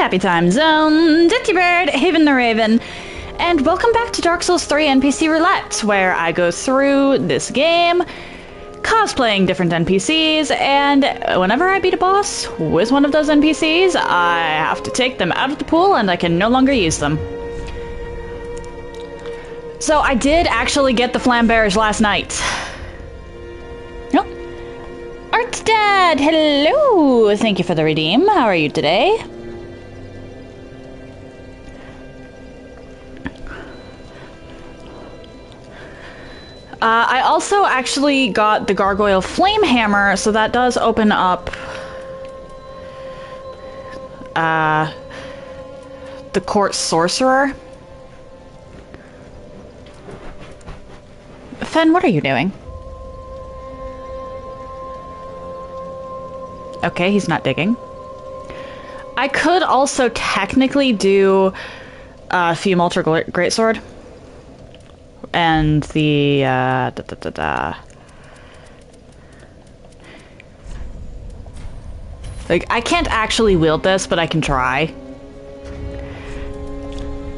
Happy Time Zone, Ditty Bird, Haven the Raven, and welcome back to Dark Souls 3 NPC Roulette, where I go through this game, cosplaying different NPCs, and whenever I beat a boss with one of those NPCs, I have to take them out of the pool and I can no longer use them. So I did actually get the Flambears last night. Oh. Art Dad, hello! Thank you for the redeem. How are you today? I also actually got the Gargoyle Flame Hammer, so that does open up the Court Sorcerer. Fen, what are you doing? Okay, he's not digging. I could also technically do Fume Ultra Greatsword. And the, Like, I can't actually wield this, but I can try.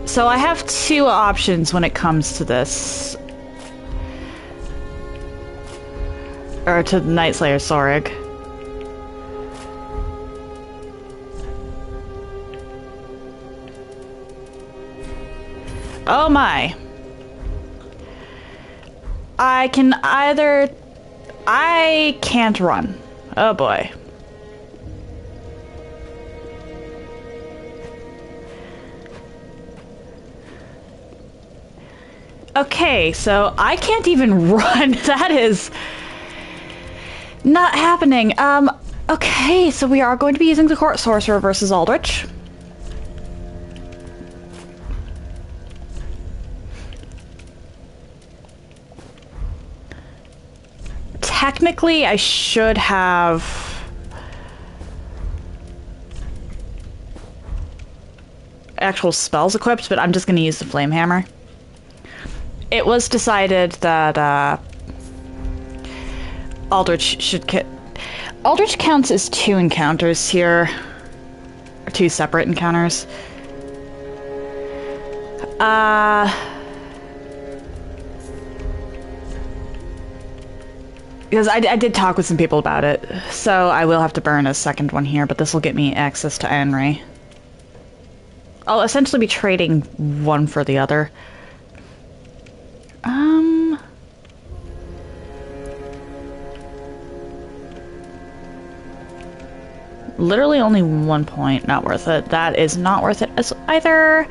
So I have two options when it comes to this. Or to the Nightslayer Sorig. Oh my. I can either... I can't run. Oh boy. Okay, so I can't even run. That is not happening. Okay, so we are going to be using the Court Sorcerer versus Aldrich. Technically, I should have actual spells equipped, but I'm just going to use the Flame Hammer. It was decided that Aldrich should Aldrich counts as two encounters here, or two separate encounters. Because I did talk with some people about it, so I will have to burn a second one here, but this will get me access to Anri. I'll essentially be trading one for the other. Literally only 1 point, not worth it. That is not worth it as either.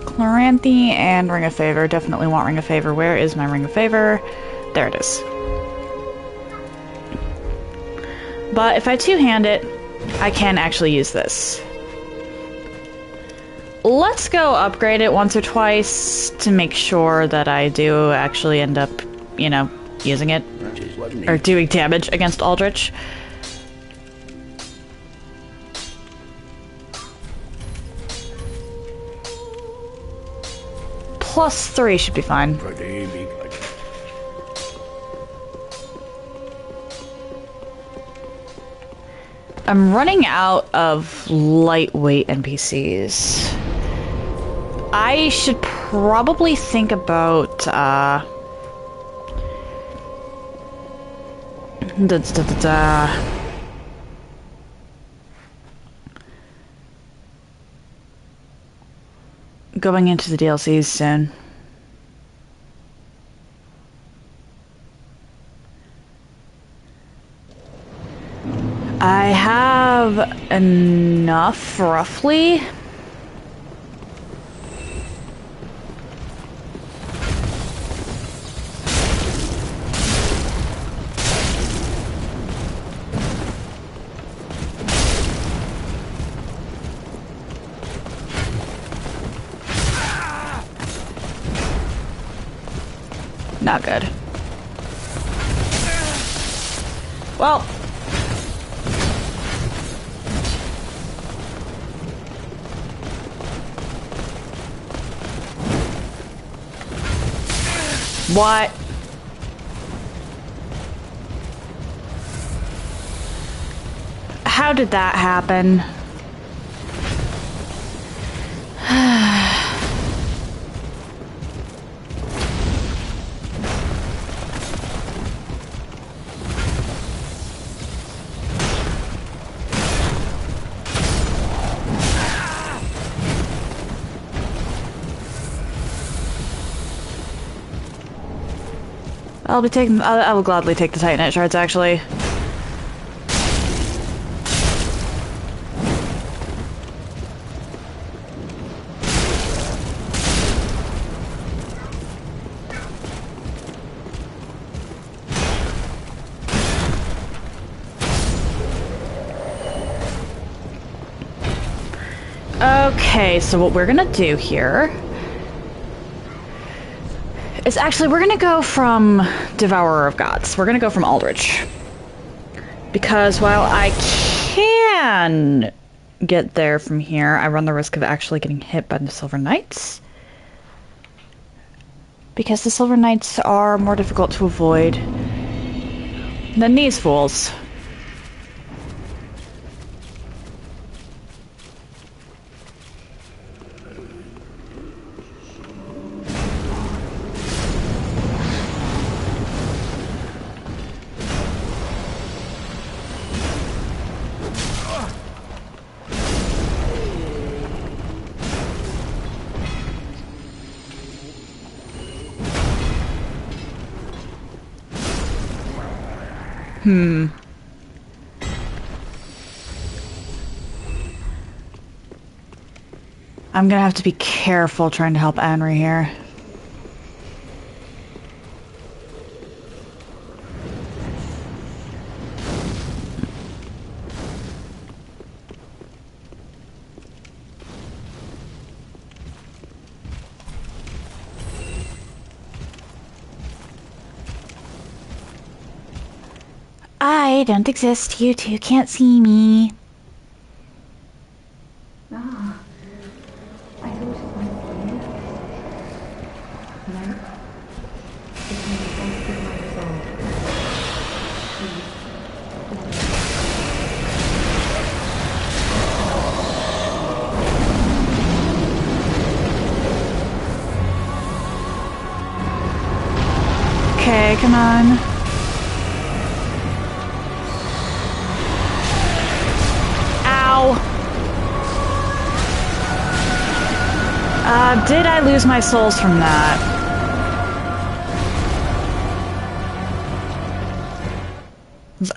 Chloranthe and Ring of Favor. Definitely want Ring of Favor. Where is my Ring of Favor? There it is. But if I two-hand it, I can actually use this. Let's go upgrade it once or twice to make sure that I do actually end up, you know, using it. Or doing damage against Aldrich. +3 should be fine. I'm running out of lightweight NPCs. I should probably think about going into the DLCs soon. I have enough, roughly. Not good. Well. What? How did that happen? I will gladly take the Titanite shards, actually. Okay, so what we're gonna do here is actually we're gonna go from Devourer of Gods. We're gonna go from Aldrich. Because while I can get there from here, I run the risk of actually getting hit by the Silver Knights. Because the Silver Knights are more difficult to avoid than these fools. I'm gonna have to be careful trying to help Anri here. I don't exist. You two can't see me. Ah, I thought it might be. No. It may best be my resolve. Please. Okay, come on. Did I lose my souls from that?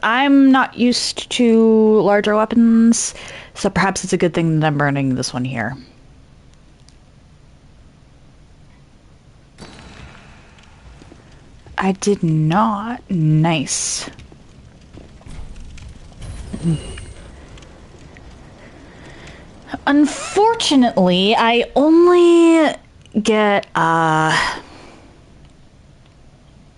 I'm not used to larger weapons, so perhaps it's a good thing that I'm burning this one here. I did not. Nice. Unfortunately, I only get, Ah,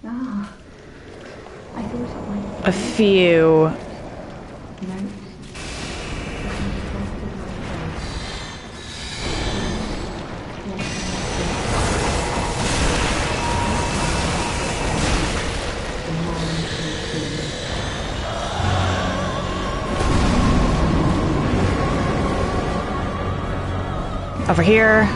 I thought it might be. a few. No. Over here.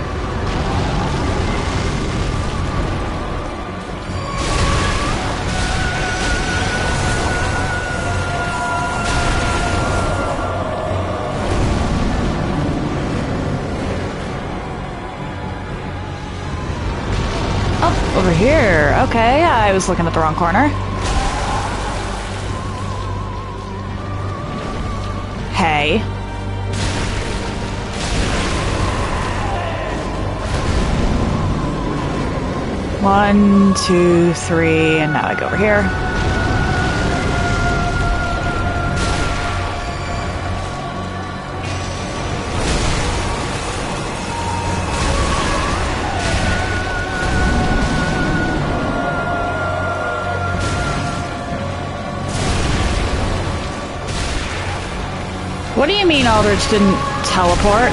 Oh, over here. Okay, I was looking at the wrong corner. Hey. One, two, three, and now I go over here. What do you mean Aldrich didn't teleport?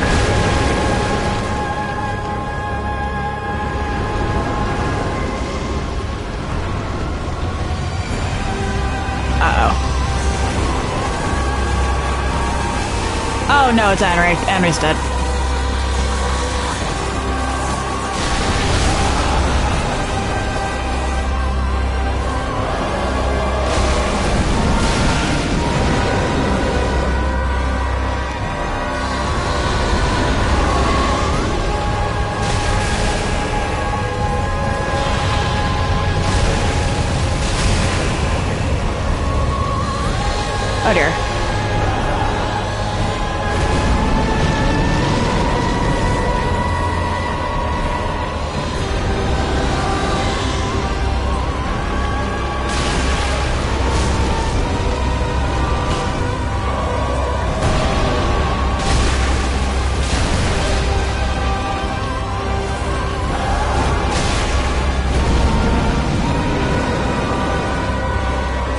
Oh no, it's Henry. Henry's dead. Oh dear.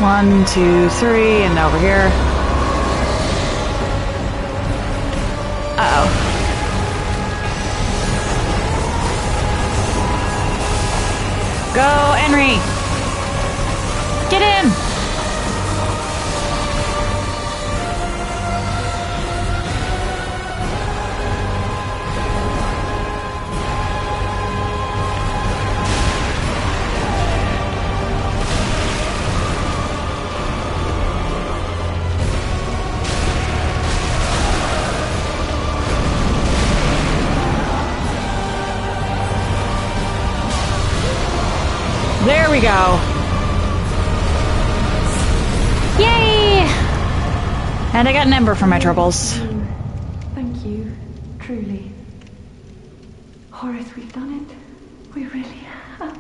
One, two, three, and over here. Uh-oh. Go, Henry! Get in! There we go. Yay! And I got an ember for my troubles. Thank you, truly. Horace, we've done it. We really have.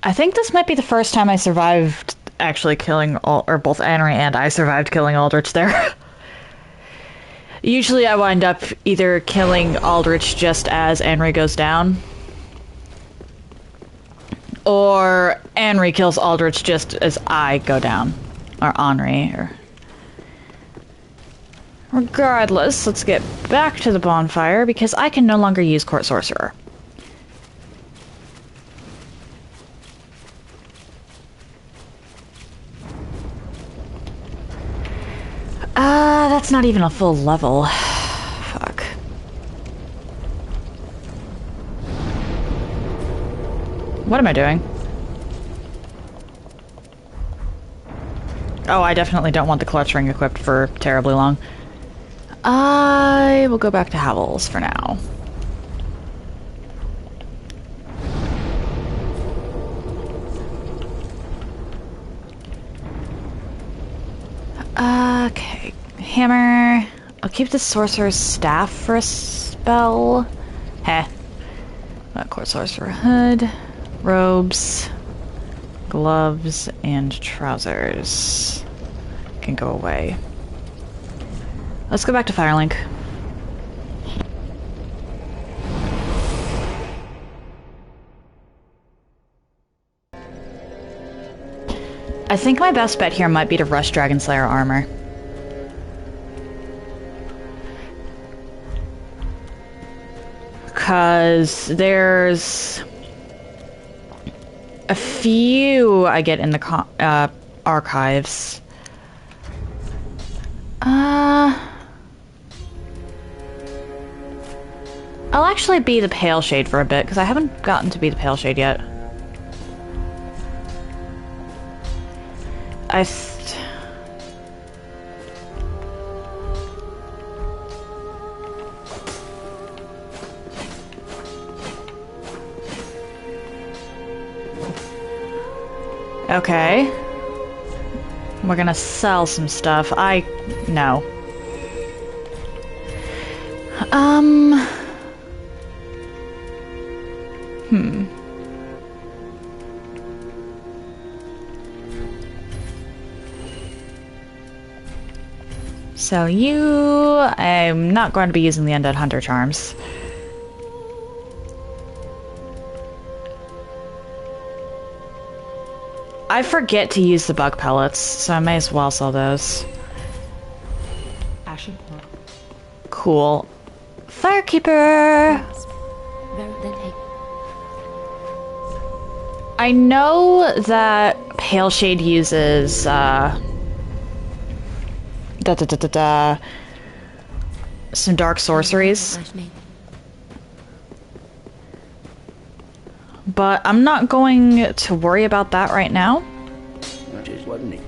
I think this might be the first time I survived actually killing or both Henry and I survived killing Aldrich there. Usually I wind up either killing Aldrich just as Henry goes down, or Henry kills Aldrich just as I go down. Or Henry, or... Regardless, let's get back to the bonfire, because I can no longer use Court Sorcerer. That's not even a full level. Fuck. What am I doing? Oh, I definitely don't want the clutch ring equipped for terribly long. I will go back to Howells for now. Okay. Hammer. I'll keep the Sorcerer's Staff for a spell. Heh. Court Sorcerer hood. Robes. Gloves and trousers. Can go away. Let's go back to Firelink. I think my best bet here might be to rush Dragonslayer armor. Because there's a few I get in the archives. I'll actually be the Pale Shade for a bit, because I haven't gotten to be the Pale Shade yet. Okay. We're gonna sell some stuff. No. So I'm not going to be using the Undead Hunter charms. I forget to use the bug pellets, so I may as well sell those. Ashen Paw. Cool. Firekeeper! I know that Pale Shade uses some dark sorceries. But I'm not going to worry about that right now. That is, wasn't it?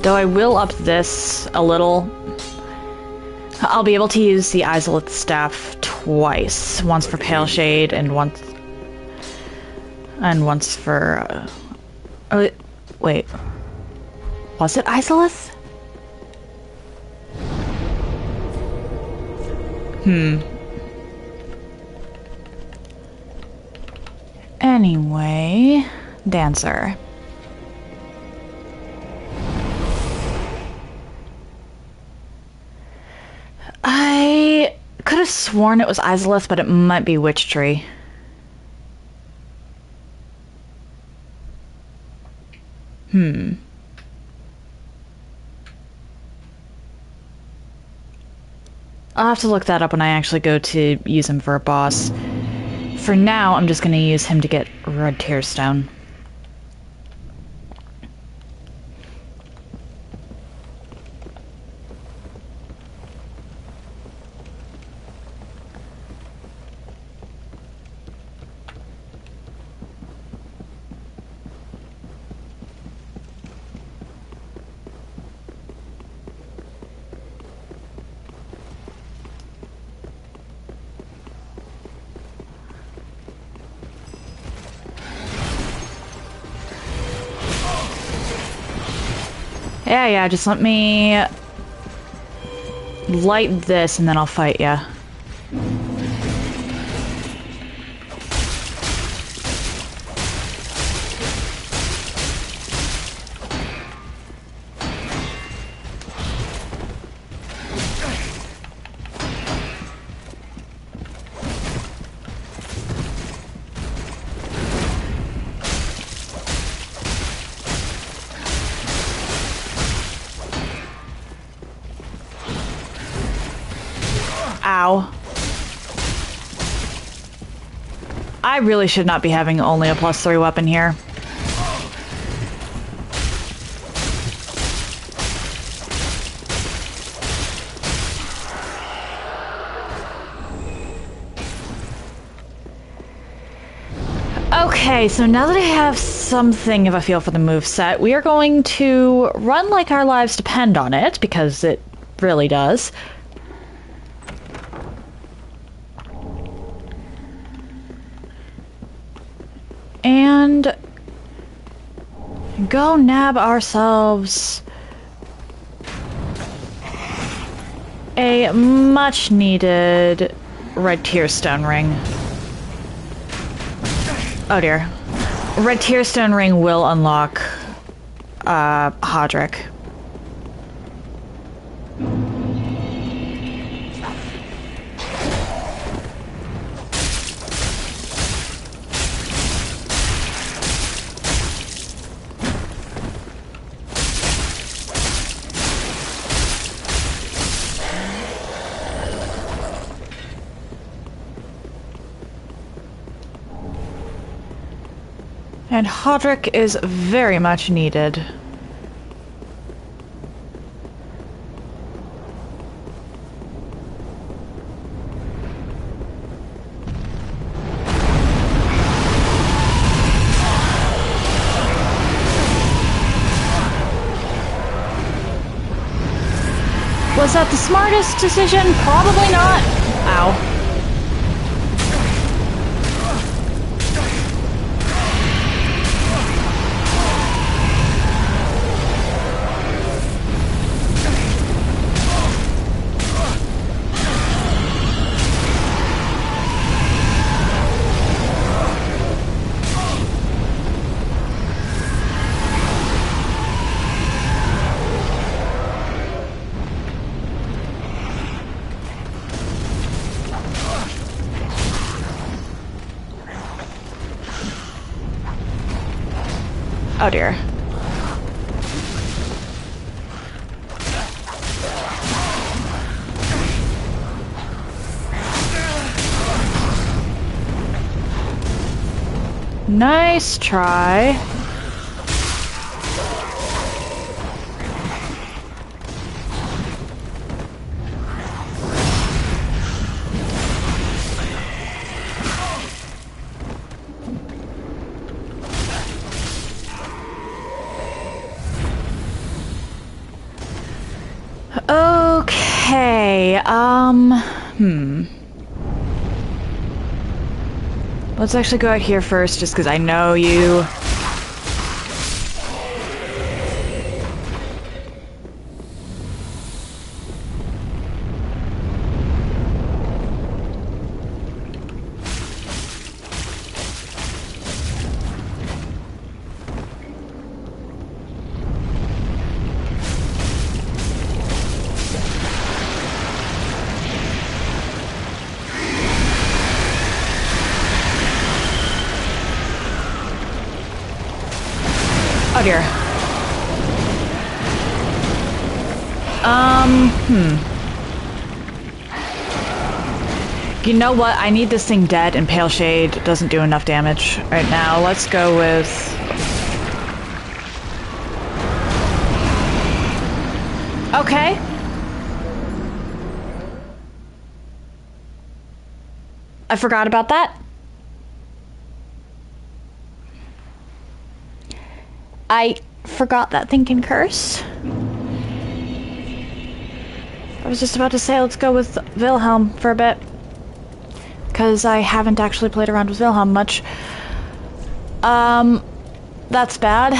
Though I will up this a little. I'll be able to use the Izalith staff twice. Once for Pale Shade and once for wait. Was it Izalith? Anyway, Dancer. I could have sworn it was Izalith, but it might be Witch Tree. I'll have to look that up when I actually go to use him for a boss. For now, I'm just going to use him to get Red Tearstone. Yeah, just let me light this and then I'll fight ya. Ow. I really should not be having only a +3 weapon here. Okay, so now that I have something of a feel for the moveset, we are going to run like our lives depend on it, because it really does. And go nab ourselves a much needed Red Tearstone ring. Oh dear. Red Tearstone ring will unlock Hodrick. And Hodrick is very much needed. Was that the smartest decision? Probably not. Ow. Oh dear. Nice try. Okay, let's actually go out here first, just because I know you. Oh dear. You know what? I need this thing dead, and Pale Shade doesn't do enough damage right now. Let's go with... Okay. I forgot about that. I forgot that thing can curse. I was just about to say let's go with Wilhelm for a bit. Because I haven't actually played around with Wilhelm much. That's bad.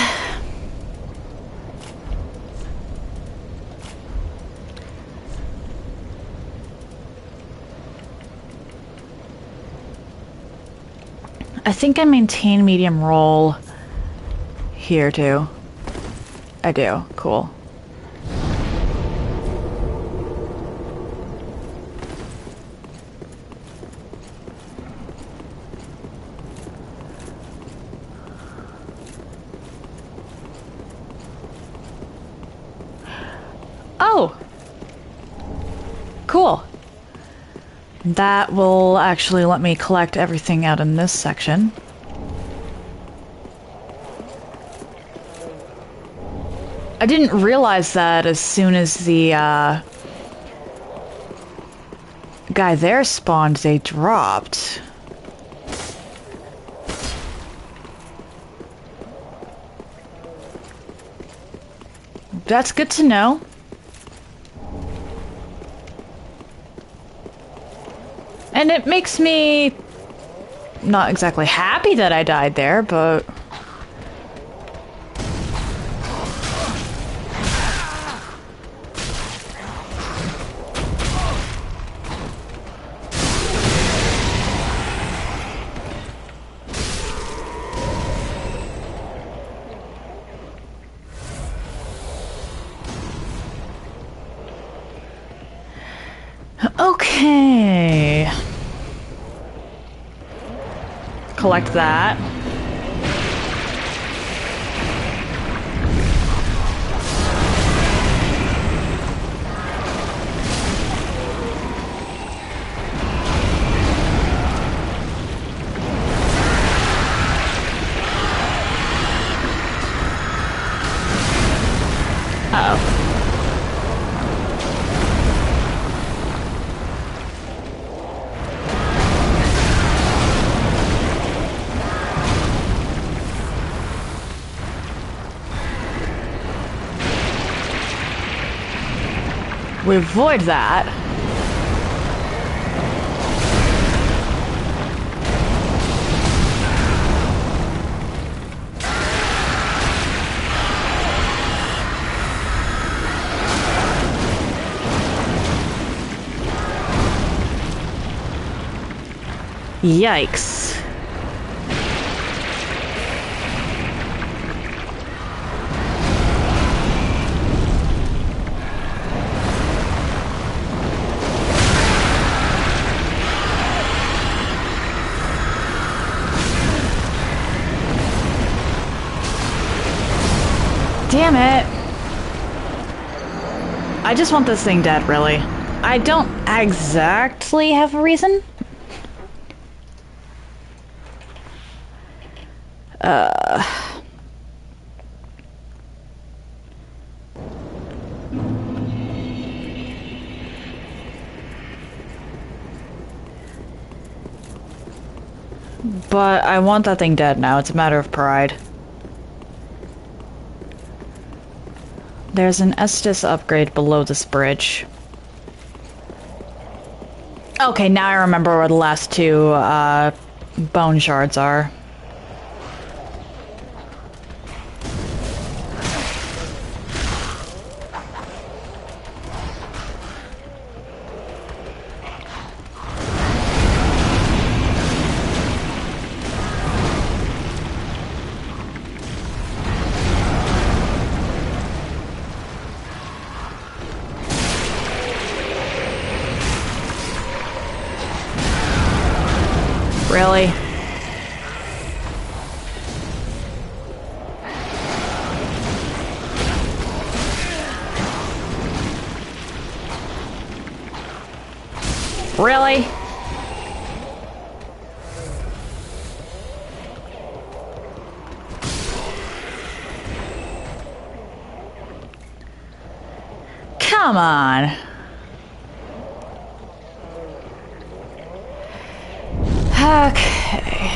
I think I maintain medium roll here too. I do. Cool. Oh! Cool. That will actually let me collect everything out in this section. I didn't realize that as soon as the guy there spawned, they dropped. That's good to know. And it makes me not exactly happy that I died there, but... Okay. Collect that. Uh-oh. We avoid that. Yikes. Damn it. I just want this thing dead, really. I don't exactly have a reason. But I want that thing dead now. It's a matter of pride. There's an Estus upgrade below this bridge. Okay, now I remember where the last two bone shards are. Really? Really? Come on. Okay.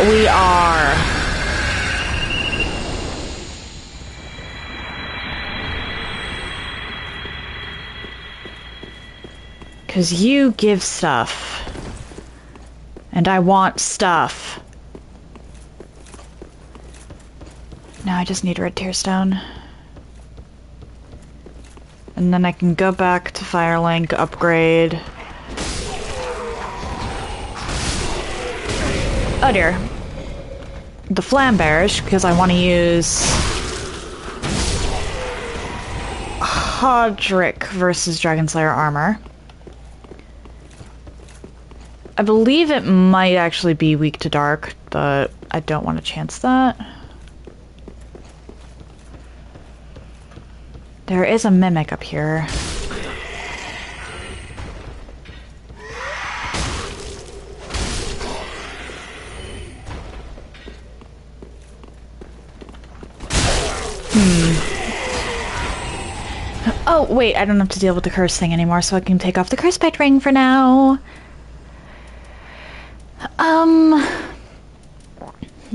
We are. Because you give stuff. And I want stuff. Now I just need red tear stone. And then I can go back to Firelink, upgrade. Oh dear. The Flambearish, because I want to use Hodrick versus Dragonslayer armor. I believe it might actually be weak to dark, but I don't want to chance that. There is a mimic up here. Oh, wait, I don't have to deal with the curse thing anymore, so I can take off the curse bite ring for now.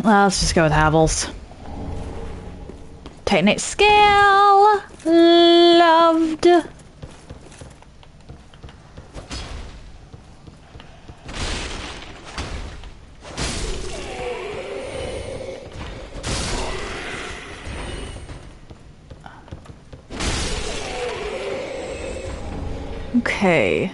Well, let's just go with Havels. Titanite scale. Loved. Okay.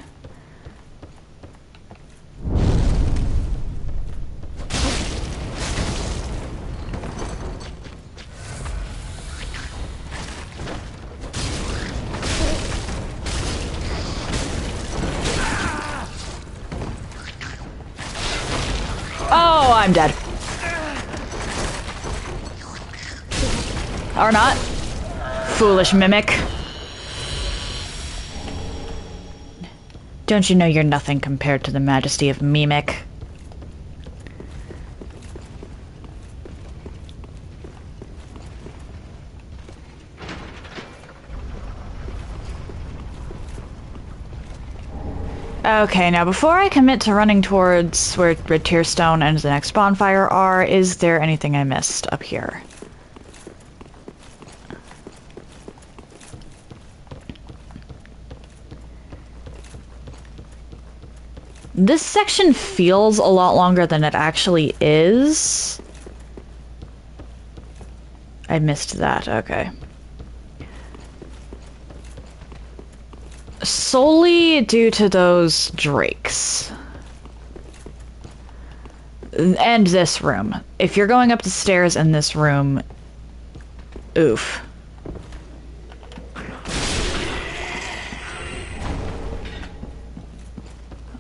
Oh, I'm dead. Or not. Foolish mimic. Don't you know you're nothing compared to the majesty of Mimic? Okay, now before I commit to running towards where Red Tearstone and the next bonfire are, is there anything I missed up here? This section feels a lot longer than it actually is. I missed that, okay. solely due to those drakes. And this room. If you're going up the stairs in this room, oof.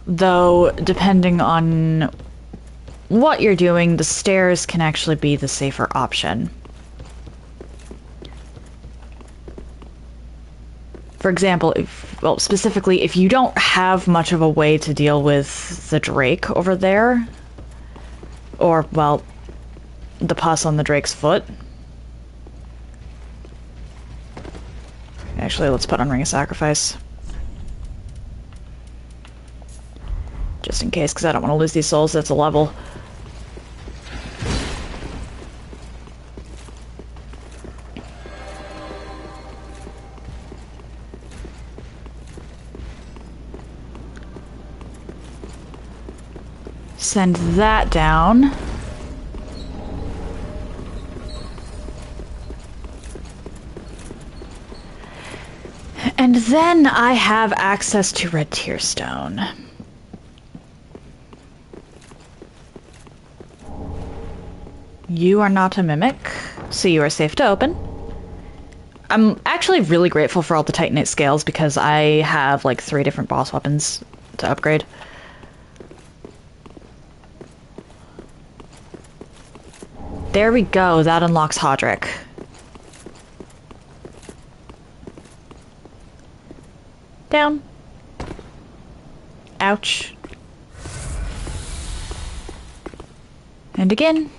Though, depending on what you're doing, the stairs can actually be the safer option. For example, specifically, if you don't have much of a way to deal with the Drake over there, or, well, the pus on the Drake's foot. Actually, let's put on Ring of Sacrifice. Just in case, because I don't want to lose these souls. That's a level. Send that down. And then I have access to Red Tearstone. You are not a mimic, so you are safe to open. I'm actually really grateful for all the Titanite scales because I have like 3 different boss weapons to upgrade. There we go, that unlocks Hodrick. Down. Ouch. And again.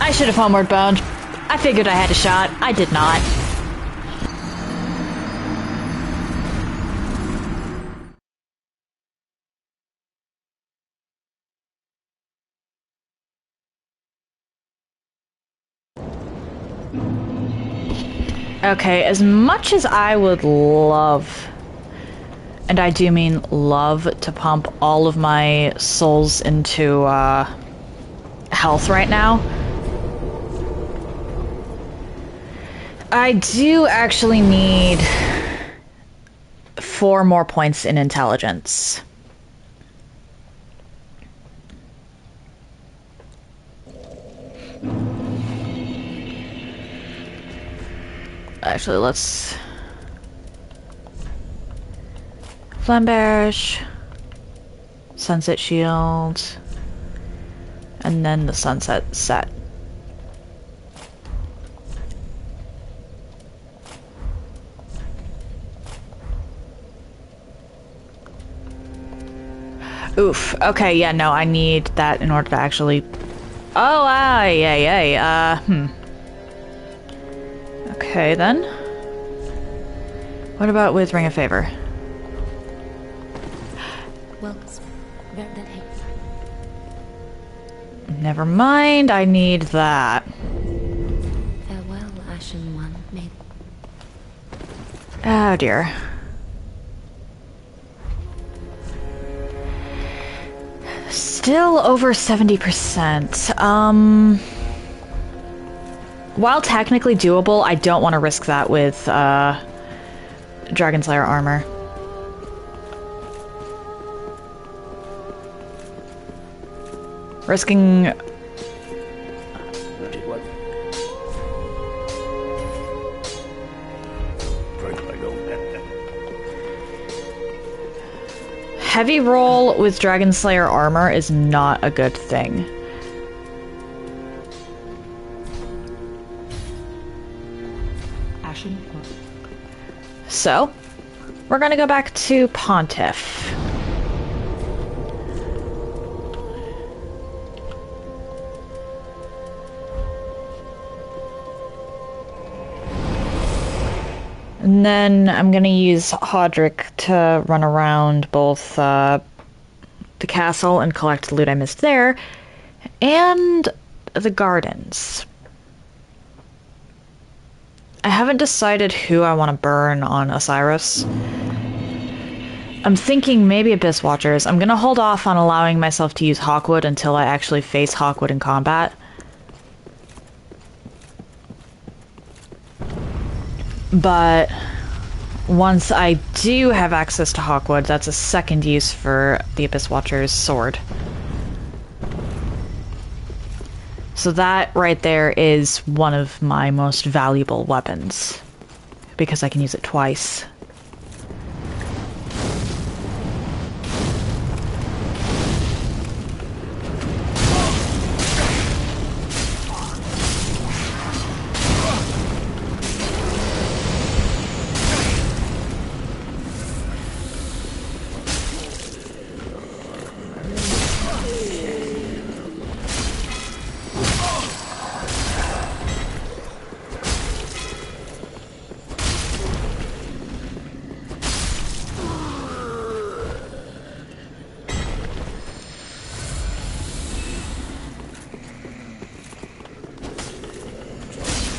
I should have homeward boned. I figured I had a shot. I did not. Okay, as much as I would love, and I do mean love, to pump all of my souls into health right now, I do actually need 4 more points in intelligence. Actually, let's... Flamberge, Sunset Shield, and then the Sunset Set. Oof. Okay, yeah, no, I need that in order to actually... Oh, Okay, then. What about with Ring of Favor? Never mind, I need that. Farewell, Ashen One. Maybe. Oh, dear. Still over 70%. While technically doable, I don't want to risk that with Dragon Slayer armor. Risking... What? Heavy roll with Dragon Slayer armor is not a good thing. So, we're gonna go back to Pontiff. And then I'm gonna use Hodrick to run around both the castle and collect the loot I missed there, and the gardens. I haven't decided who I want to burn on Osiris. I'm thinking maybe Abyss Watchers. I'm gonna hold off on allowing myself to use Hawkwood until I actually face Hawkwood in combat. But once I do have access to Hawkwood, that's a second use for the Abyss Watcher's sword. So that right there is one of my most valuable weapons, because I can use it twice.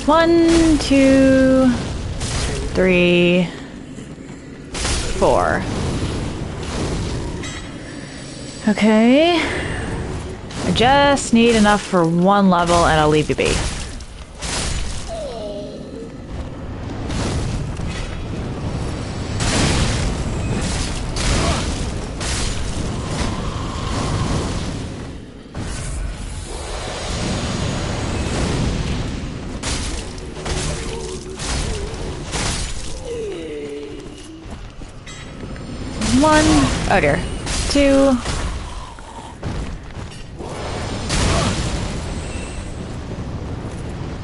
One, two, three, four. Okay. I just need enough for one level and I'll leave you be. One, oh dear, two.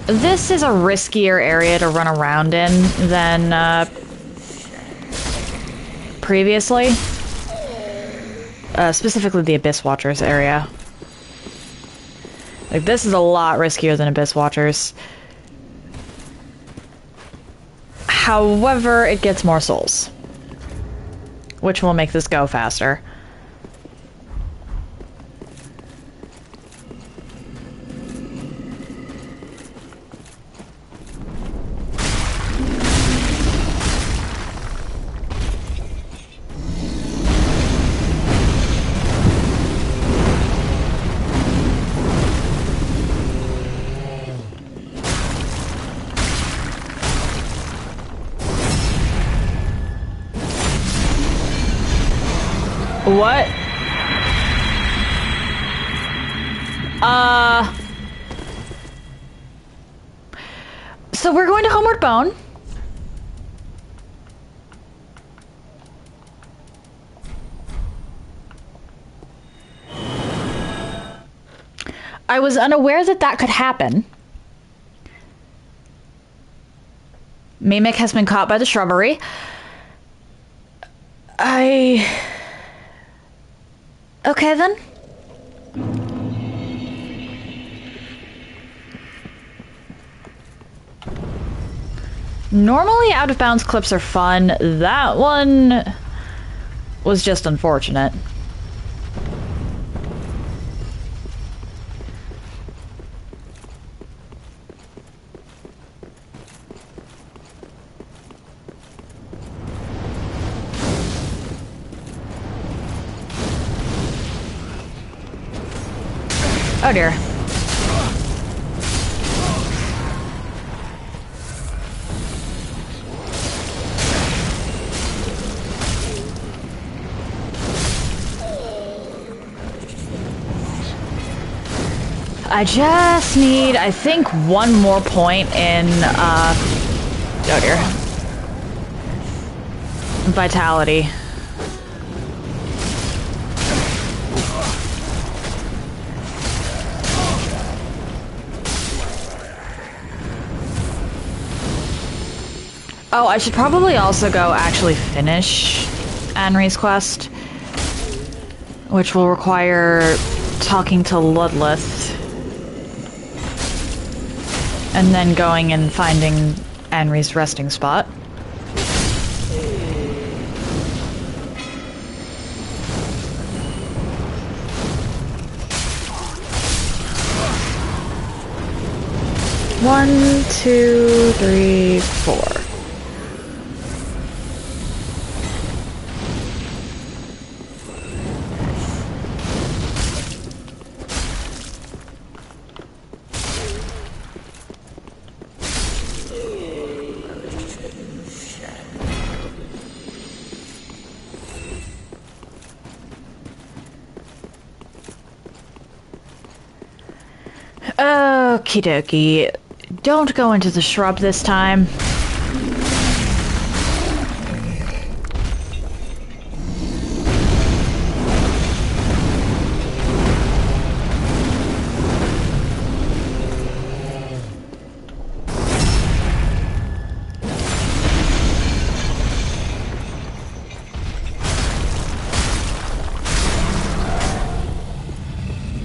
This is a riskier area to run around in than previously. Specifically the Abyss Watchers area. Like, this is a lot riskier than Abyss Watchers. However, it gets more souls, which will make this go faster. What? So we're going to Homeward Bone. I was unaware that that could happen. Mimic has been caught by the shrubbery. Okay then. Normally out of bounds clips are fun. That one was just unfortunate. Oh dear. I just need, I think, one more point in, oh dear. Vitality. Oh, I should probably also go actually finish Anri's quest, which will require talking to Ludleth, and then going and finding Anri's resting spot. 1, 2, 3, 4. Okie dokie. Don't go into the shrub this time.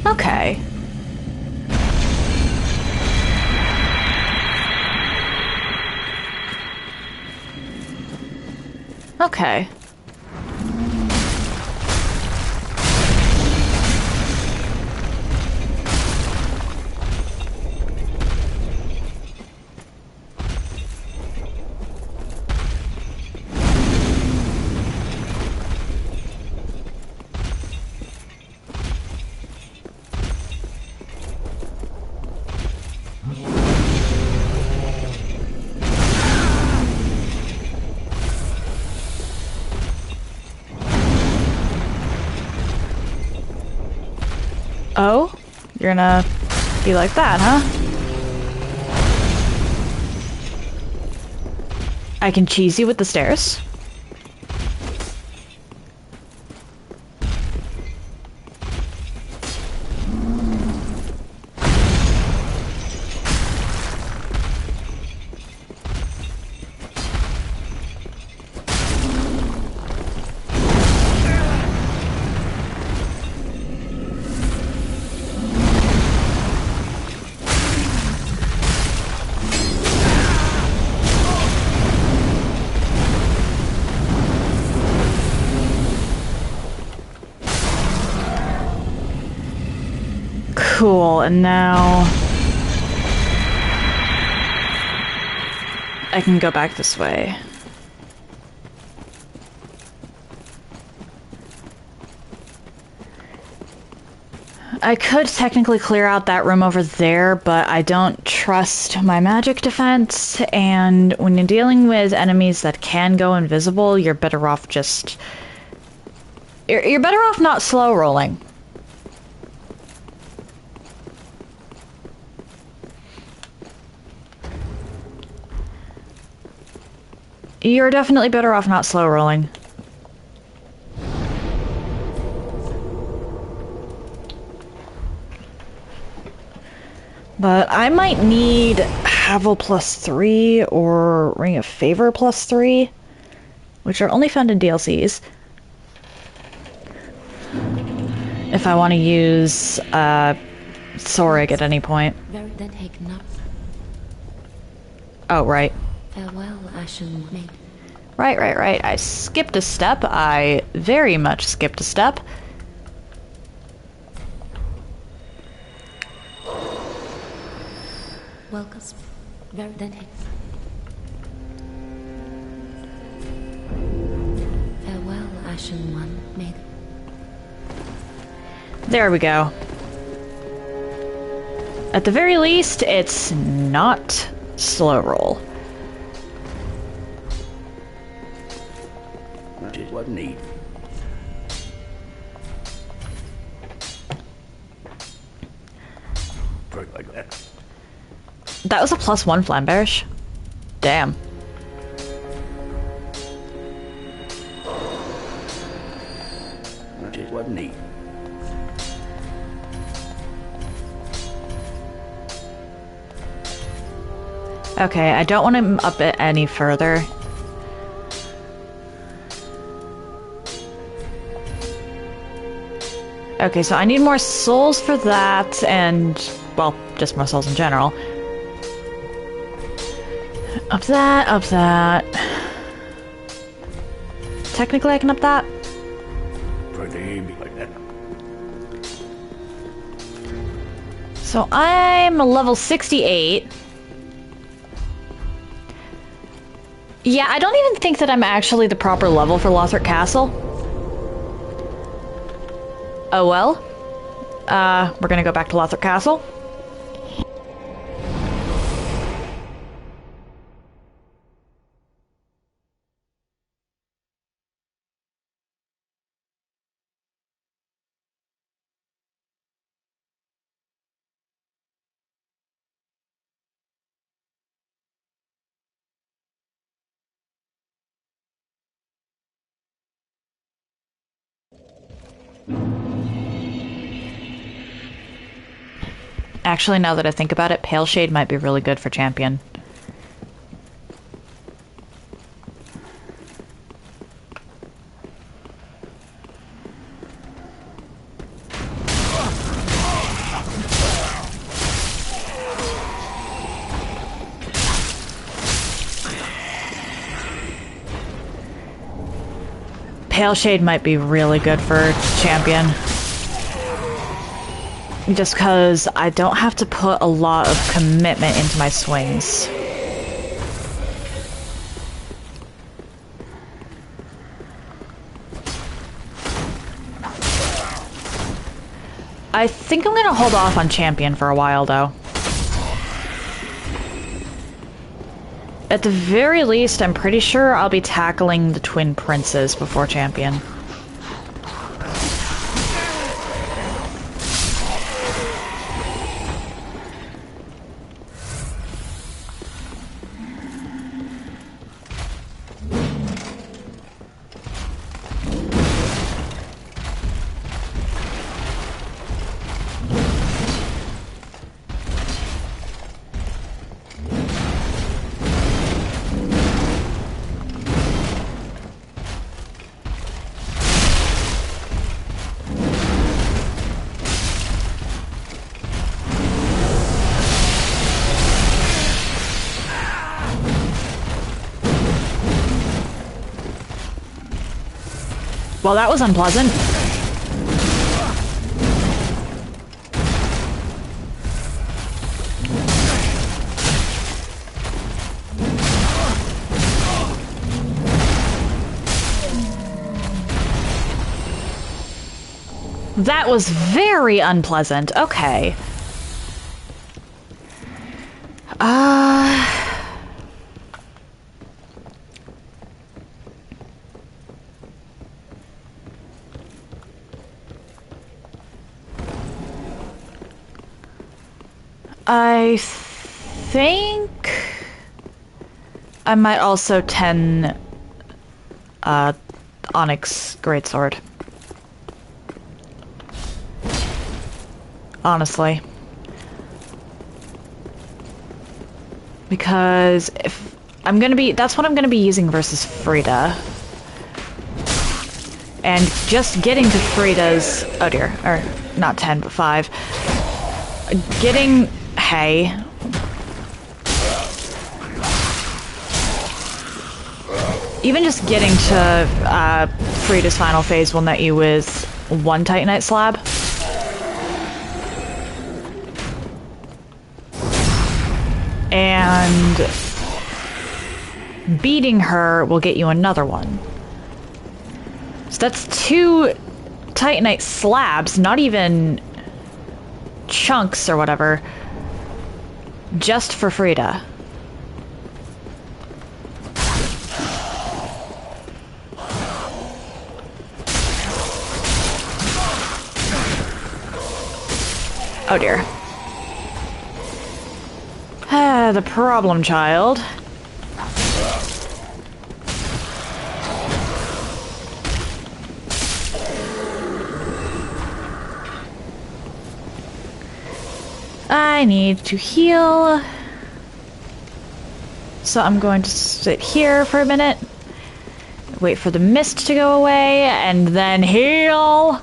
Okay. Okay. Oh? You're gonna be like that, huh? I can cheese you with the stairs? Cool, and now I can go back this way. I could technically clear out that room over there, but I don't trust my magic defense, and when you're dealing with enemies that can go invisible, you're better off just... You're better off not slow rolling. You're definitely better off not slow rolling. But I might need Havel +3 or Ring of Favor +3, which are only found in DLCs. If I want to use Sorig at any point. Oh, right. Farewell, Ashen Maid. Right. I skipped a step. I very much skipped a step. Welcome. Farewell, Ashen One, Maid. There we go. At the very least, it's not slow roll. That is what I need. Break like that. That was a +1 Flamberge. Damn. That is what I need. Okay, I don't want to up it any further. Okay, so I need more souls for that, and, well, just more souls in general. Up that, up that. Technically I can up that. Pretty like that. So I'm a level 68. Yeah, I don't even think that I'm actually the proper level for Lothric Castle. Oh well. We're gonna go back to Lothric Castle. Actually, now that I think about it, Pale Shade might be really good for champion. Pale Shade might be really good for champion. Just because I don't have to put a lot of commitment into my swings. I think I'm gonna hold off on champion for a while, though. At the very least, I'm pretty sure I'll be tackling the twin princes before champion. Well, that was unpleasant. That was very unpleasant. Okay. I think I might also 10 Onyx Greatsword. Honestly. Because if I'm gonna be, that's what I'm gonna be using versus Frida. And just getting to Frida's, oh dear, or not 10 but 5. Getting, hey. Even just getting to Frida's final phase will net you with 1 Titanite slab. And beating her will get you another one. So that's 2 Titanite slabs, not even chunks or whatever, just for Frida. Oh dear. The problem child. I need to heal. So I'm going to sit here for a minute. Wait for the mist to go away, and then heal.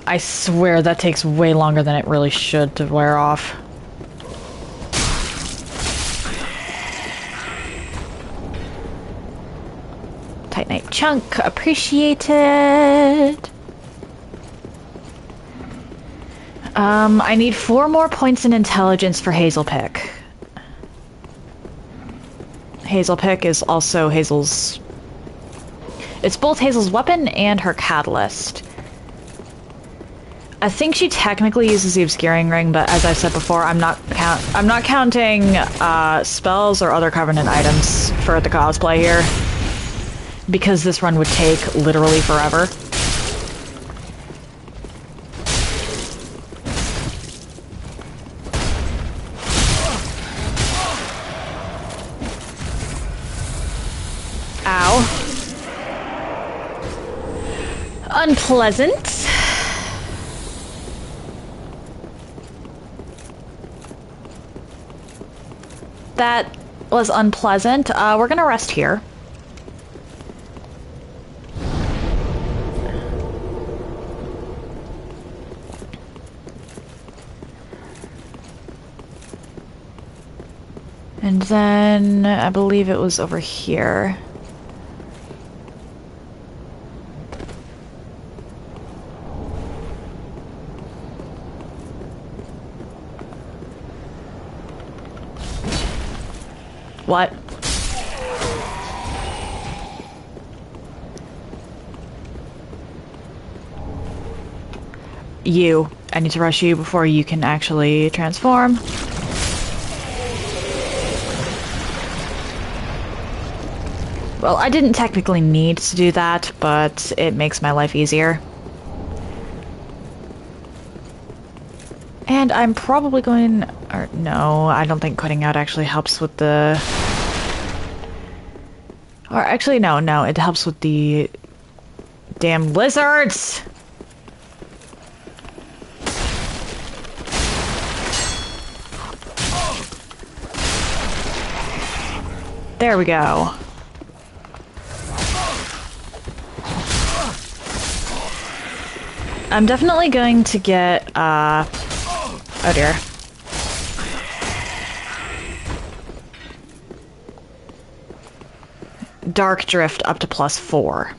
I swear that takes way longer than it really should to wear off. Titanite chunk. Appreciated. I need 4 more points in intelligence for Hazelpick. Hazelpick is also Hazel's... It's both Hazel's weapon and her catalyst. I think she technically uses the obscuring ring, but as I've said before, I'm not counting spells or other Covenant items for the cosplay here, because this run would take literally forever. Ow. Unpleasant. That was unpleasant. We're gonna rest here. And then I believe it was over here. What? You. I need to rush you before you can actually transform. Well, I didn't technically need to do that, but it makes my life easier. And I'm probably going... Or, no, I don't think quitting out actually helps with the... Or actually, no, it helps with the... Damn lizards! There we go. I'm definitely going to get, oh dear. Dark Drift up to +4.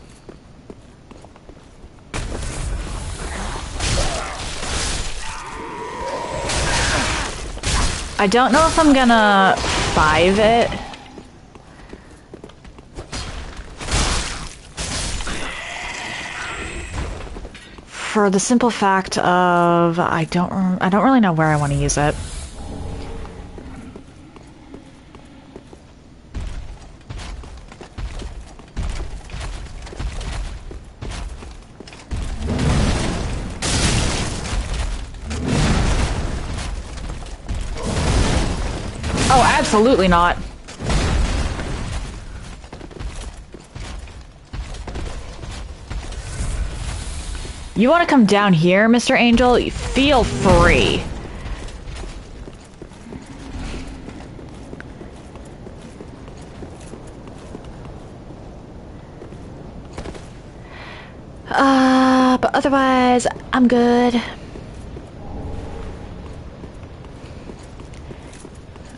I don't know if I'm gonna 5 it. For the simple fact of I don't really know where I want to use it. Oh, absolutely not. You want to come down here, Mr. Angel? Feel free. But otherwise, I'm good.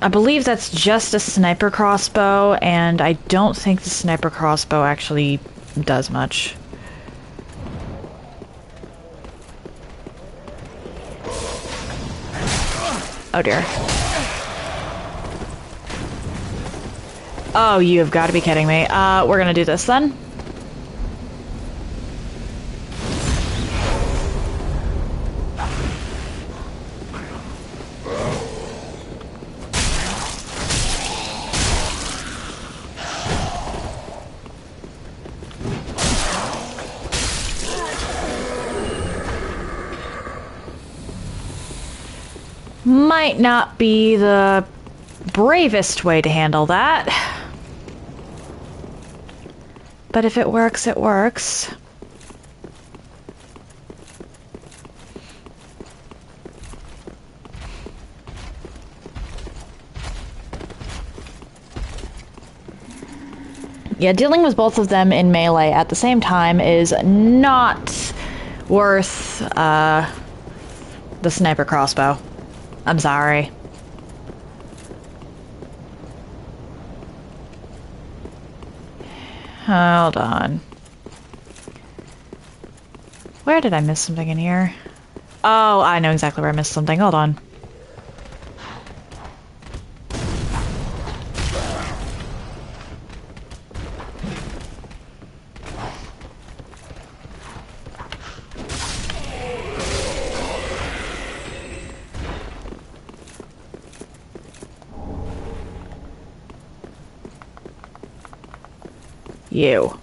I believe that's just a sniper crossbow, and I don't think the sniper crossbow actually does much. Oh dear. Oh, you have got to be kidding me. We're gonna do this then. Might not be the bravest way to handle that. But if it works, it works. Yeah, dealing with both of them in melee at the same time is not worth the sniper crossbow. I'm sorry. Hold on. Where did I miss something in here? Oh, I know exactly where I missed something. Hold on. You.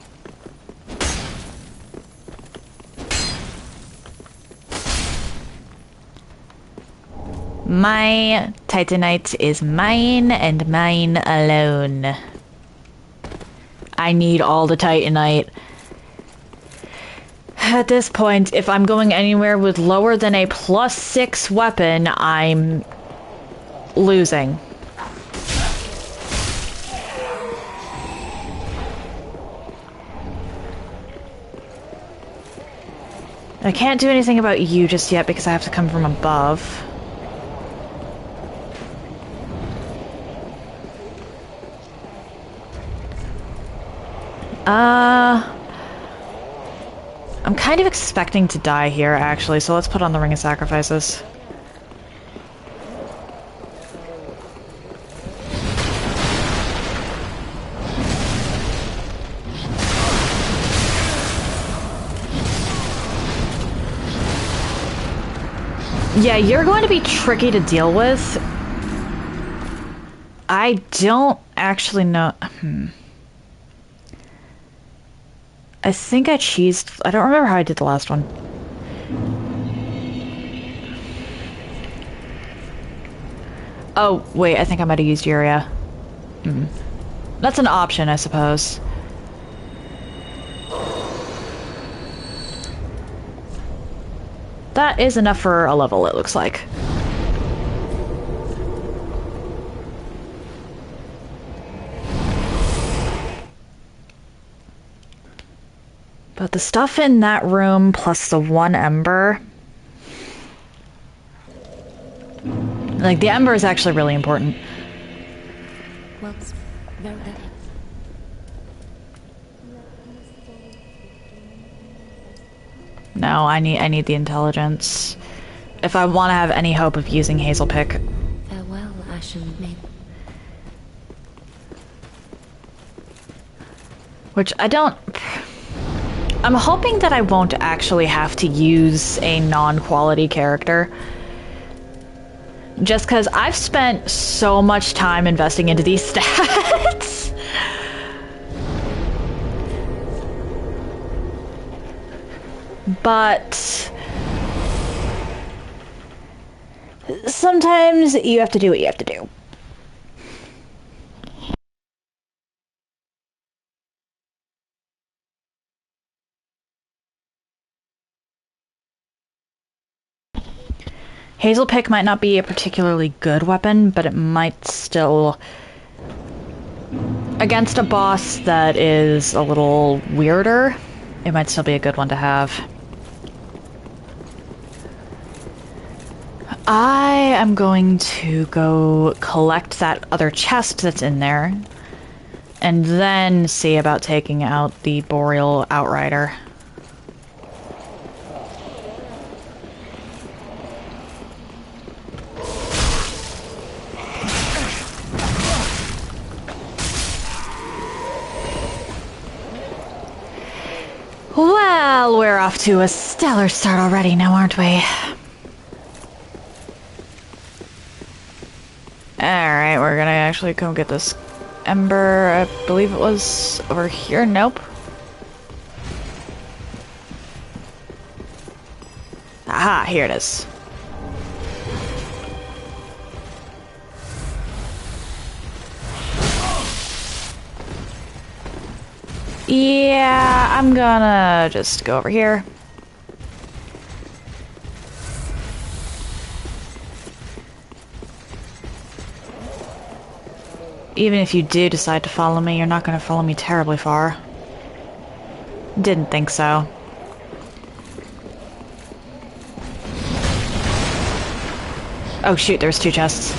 My Titanite is mine and mine alone. I need all the Titanite. At this point, if I'm going anywhere with lower than a +6 weapon, I'm losing. I can't do anything about you just yet because I have to come from above. I'm kind of expecting to die here, actually, so let's put on the Ring of Sacrifices. Yeah, you're going to be tricky to deal with. I don't actually know... I think I cheesed... I don't remember how I did the last one. Oh, wait, I think I might have used Urea. That's an option, I suppose. That is enough for a level, it looks like. But the stuff in that room, plus the 1 ember... Like, the ember is actually really important. Well, very good. No, I need the intelligence. If I want to have any hope of using Hazel Pick. Farewell, Ashen Maiden. Which I don't... I'm hoping that I won't actually have to use a non-quality character. Just because I've spent so much time investing into these stats. But sometimes you have to do what you have to do. Hazel Pick might not be a particularly good weapon, but it might still... Against a boss that is a little weirder, it might still be a good one to have. I am going to go collect that other chest that's in there, and then see about taking out the Boreal Outrider. Well, we're off to a stellar start already now, aren't we? Alright, we're gonna actually go get this ember. I believe it was over here. Nope. Aha, here it is. Yeah, I'm gonna just go over here. Even if you do decide to follow me, you're not gonna follow me terribly far. Didn't think so. Oh shoot, there's 2 chests.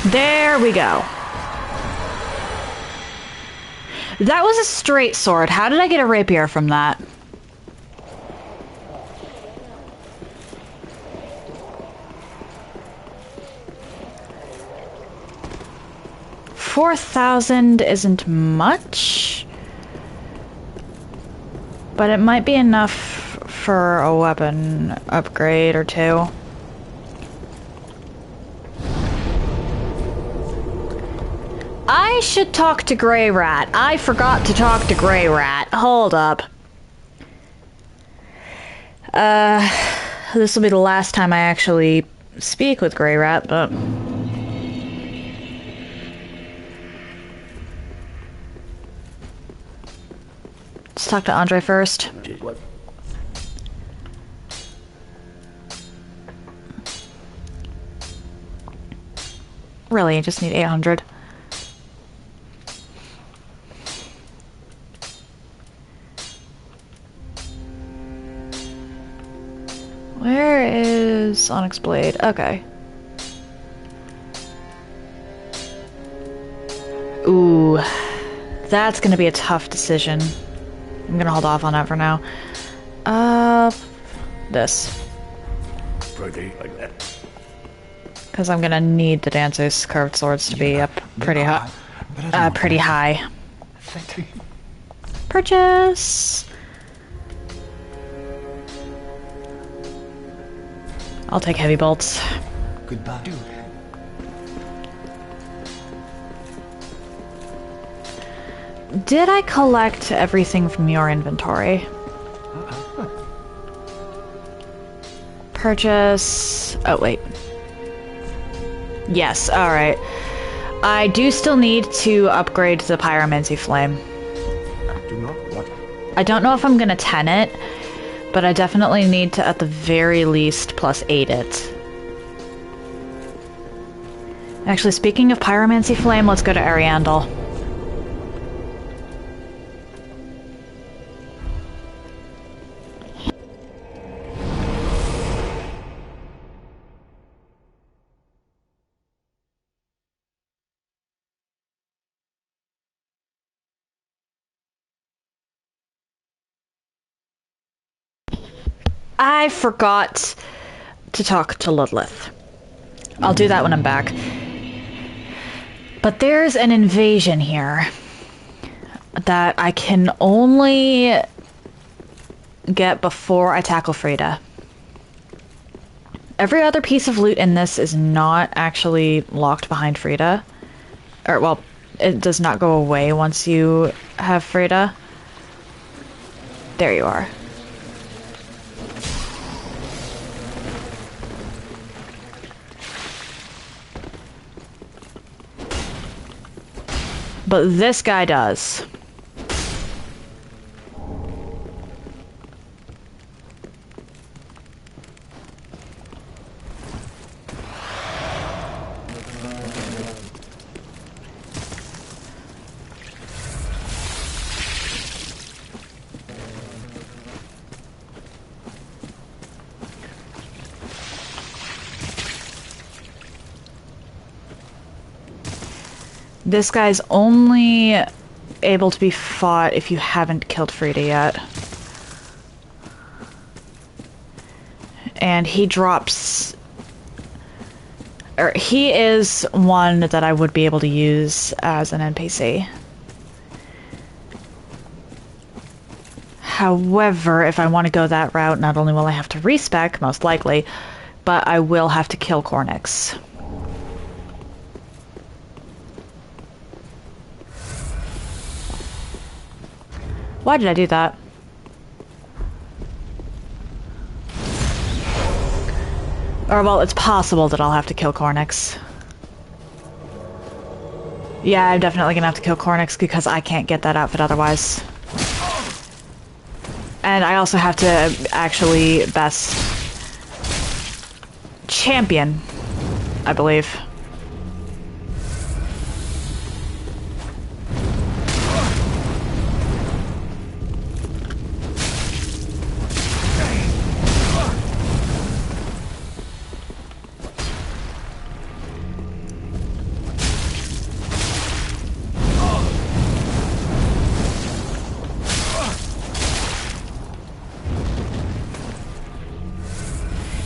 There we go. That was a straight sword. How did I get a rapier from that? $4,000 isn't much, but it might be enough for a weapon upgrade or two. I should talk to Grey Rat. I forgot to talk to Grey Rat. Hold up. This will be the last time I actually speak with Grey Rat, but... Let's talk to Andre first. What? Really, I just need 800. Where is Onyx Blade? Okay. Ooh, that's gonna be a tough decision. I'm gonna hold off on that for now. This. Pretty like that. Because I'm gonna need the Dancer's curved swords to be up pretty high. Pretty high. Purchase! I'll take heavy bolts. Goodbye, dude. Did I collect everything from your inventory? Purchase... Oh, wait. Yes, alright. I do still need to upgrade the Pyromancer flame. Do not what? I don't know if I'm gonna 10 it, but I definitely need to, at the very least, plus 8 it. Actually, speaking of Pyromancer flame, let's go to Ariandel. I forgot to talk to Ludlith. I'll do that when I'm back. But there's an invasion here that I can only get before I tackle Frida. Every other piece of loot in this is not actually locked behind Frida. Or, well, it does not go away once you have Frida. There you are. But this guy does. This guy's only able to be fought if you haven't killed Frida yet. And he drops... Or he is one that I would be able to use as an NPC. However, if I want to go that route, not only will I have to respec, most likely, but I will have to kill Cornyx. Why did I do that? Or, well, it's possible that I'll have to kill Cornyx. Yeah, I'm definitely gonna have to kill Cornyx because I can't get that outfit otherwise. And I also have to actually best champion, I believe.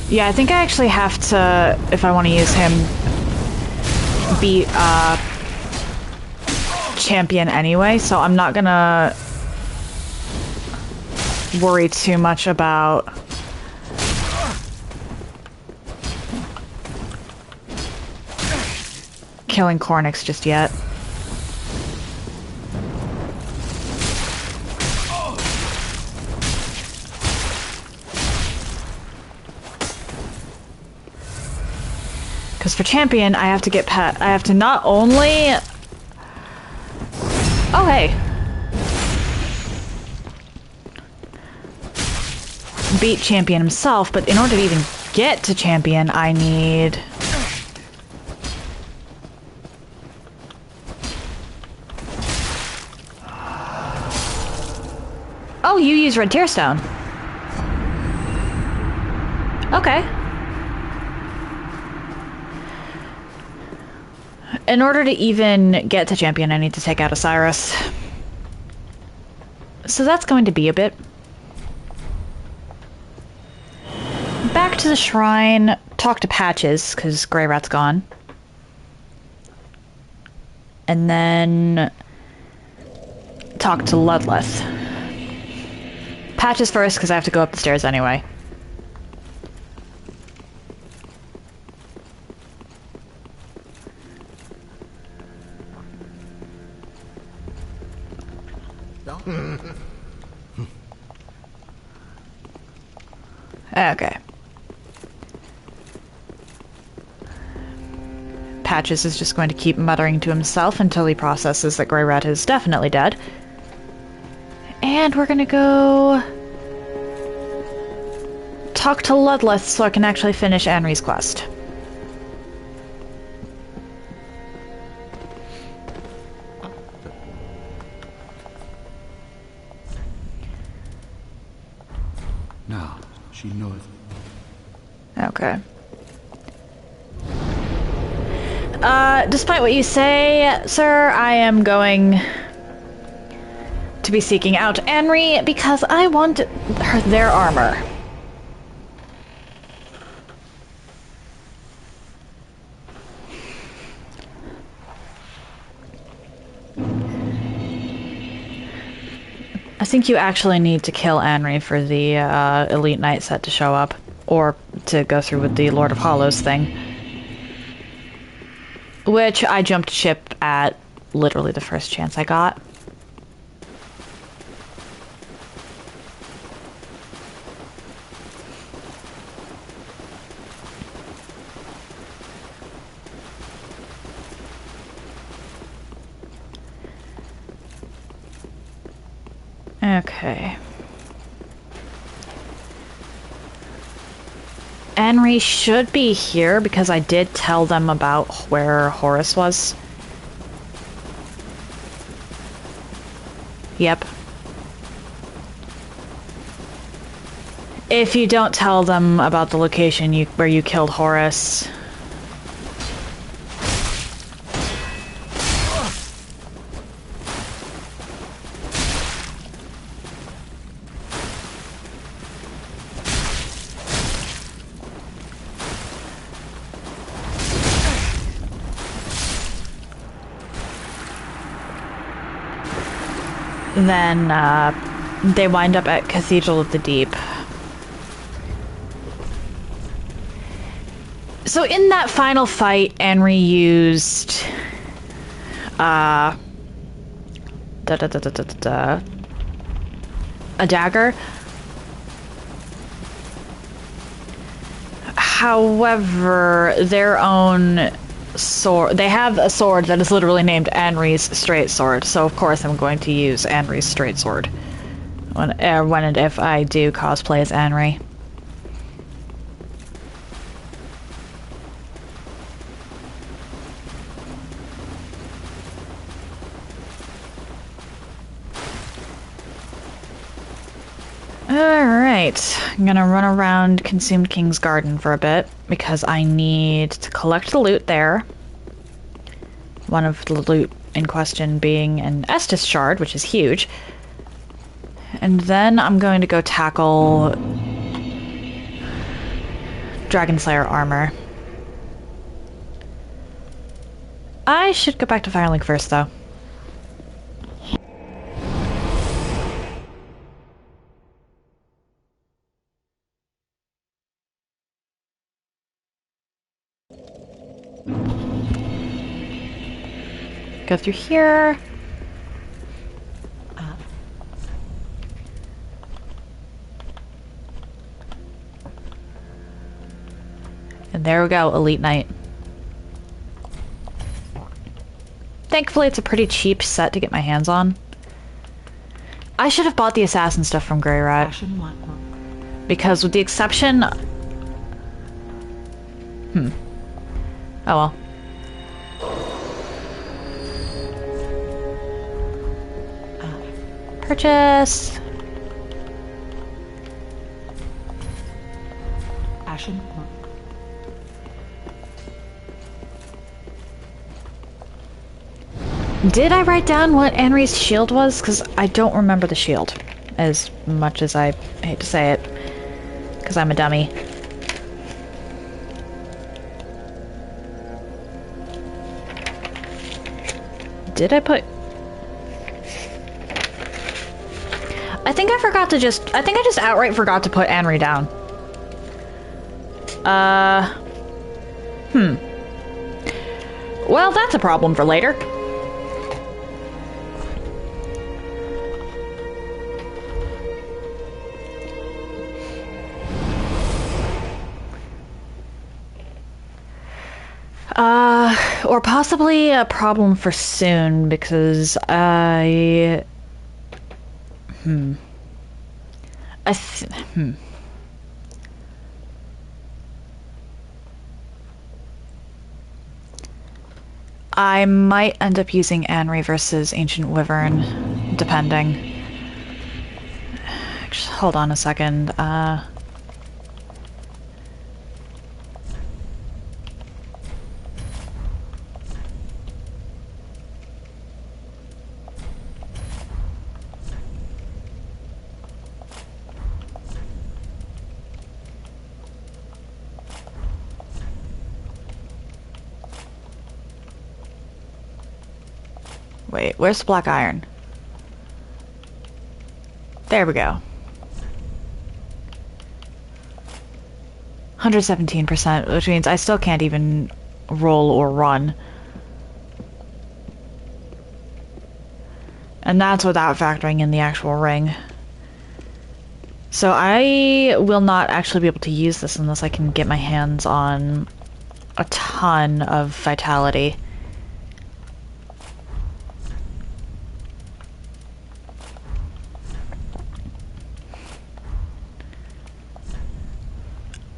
Yeah, I think I actually have to, if I want to use him, beat champion anyway, so I'm not gonna worry too much about killing Cornyx just yet. Because for champion, I have to get I have to not only... Oh, hey. Beat champion himself, but in order to even get to champion, I need... Oh, you use red tear stone. Okay. In order to even get to champion, I need to take out Osiris. So that's going to be a bit. Back to the shrine, talk to Patches, because Grey Rat's gone. And then talk to Ludleth. Patches first, because I have to go up the stairs anyway. Okay. Patches is just going to keep muttering to himself until he processes that Grey Rat is definitely dead. And we're gonna go talk to Ludleth so I can actually finish Anri's quest. Now, she knoweth. Okay. Despite what you say, sir, I am going to be seeking out Anri because I want their armor. I think you actually need to kill Anri for the Elite Knight set to show up, or to go through with the Lord of Hollows thing. Which I jumped ship at literally the first chance I got. Okay. Anri should be here because I did tell them about where Horus was. Yep. If you don't tell them about the location where you killed Horus... then they wind up at Cathedral of the Deep. So in that final fight, Anri used a dagger. However, their own sword, they have a sword that is literally named Anri's Straight Sword, so of course I'm going to use Anri's Straight Sword when and if I do cosplay as Anri. Alright, I'm gonna run around Consumed King's Garden for a bit, because I need to collect the loot there. One of the loot in question being an Estus shard, which is huge. And then I'm going to go tackle Dragon Slayer armor. I should go back to Firelink first, though. Go through here. And there we go, Elite Knight. Thankfully, it's a pretty cheap set to get my hands on. I should have bought the assassin stuff from Grey Rat. Because with the exception... Oh well. Purchase. Ashen. Did I write down what Anri's shield was? Because I don't remember the shield. As much as I hate to say it. Because I'm a dummy. Did I put... I think I forgot to just... I think I just outright forgot to put Anri down. Well, that's a problem for later. Or possibly a problem for soon, because I might end up using Anri versus Ancient Wyvern, depending. Just hold on a second. Wait, where's the black iron? There we go. 117%, which means I still can't even roll or run. And that's without factoring in the actual ring. So I will not actually be able to use this unless I can get my hands on a ton of vitality.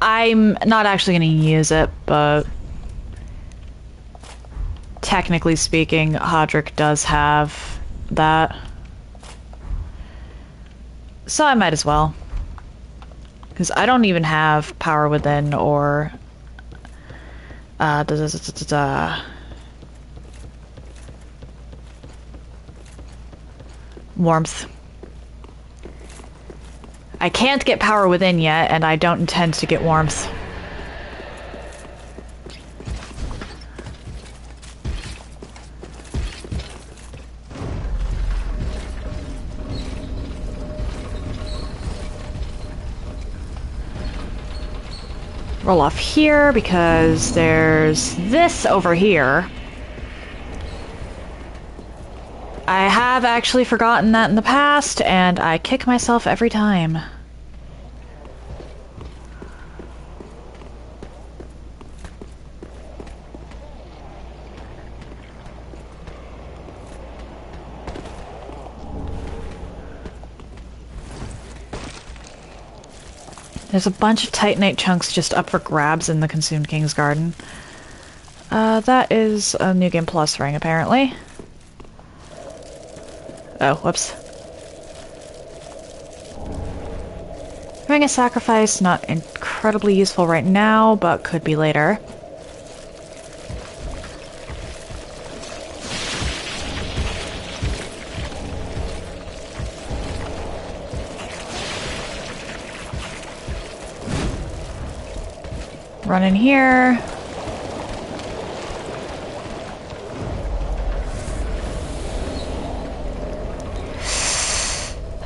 I'm not actually going to use it, but technically speaking, Hodrick does have that. So I might as well. Because I don't even have Power Within or... Warmth. I can't get Power Within yet, and I don't intend to get Warmth. Roll off here, because there's this over here. I have actually forgotten that in the past, and I kick myself every time. There's a bunch of Titanite chunks just up for grabs in the Consumed King's Garden. That is a New Game Plus ring, apparently. Oh, whoops. Ring of Sacrifice, not incredibly useful right now, but could be later. run in here.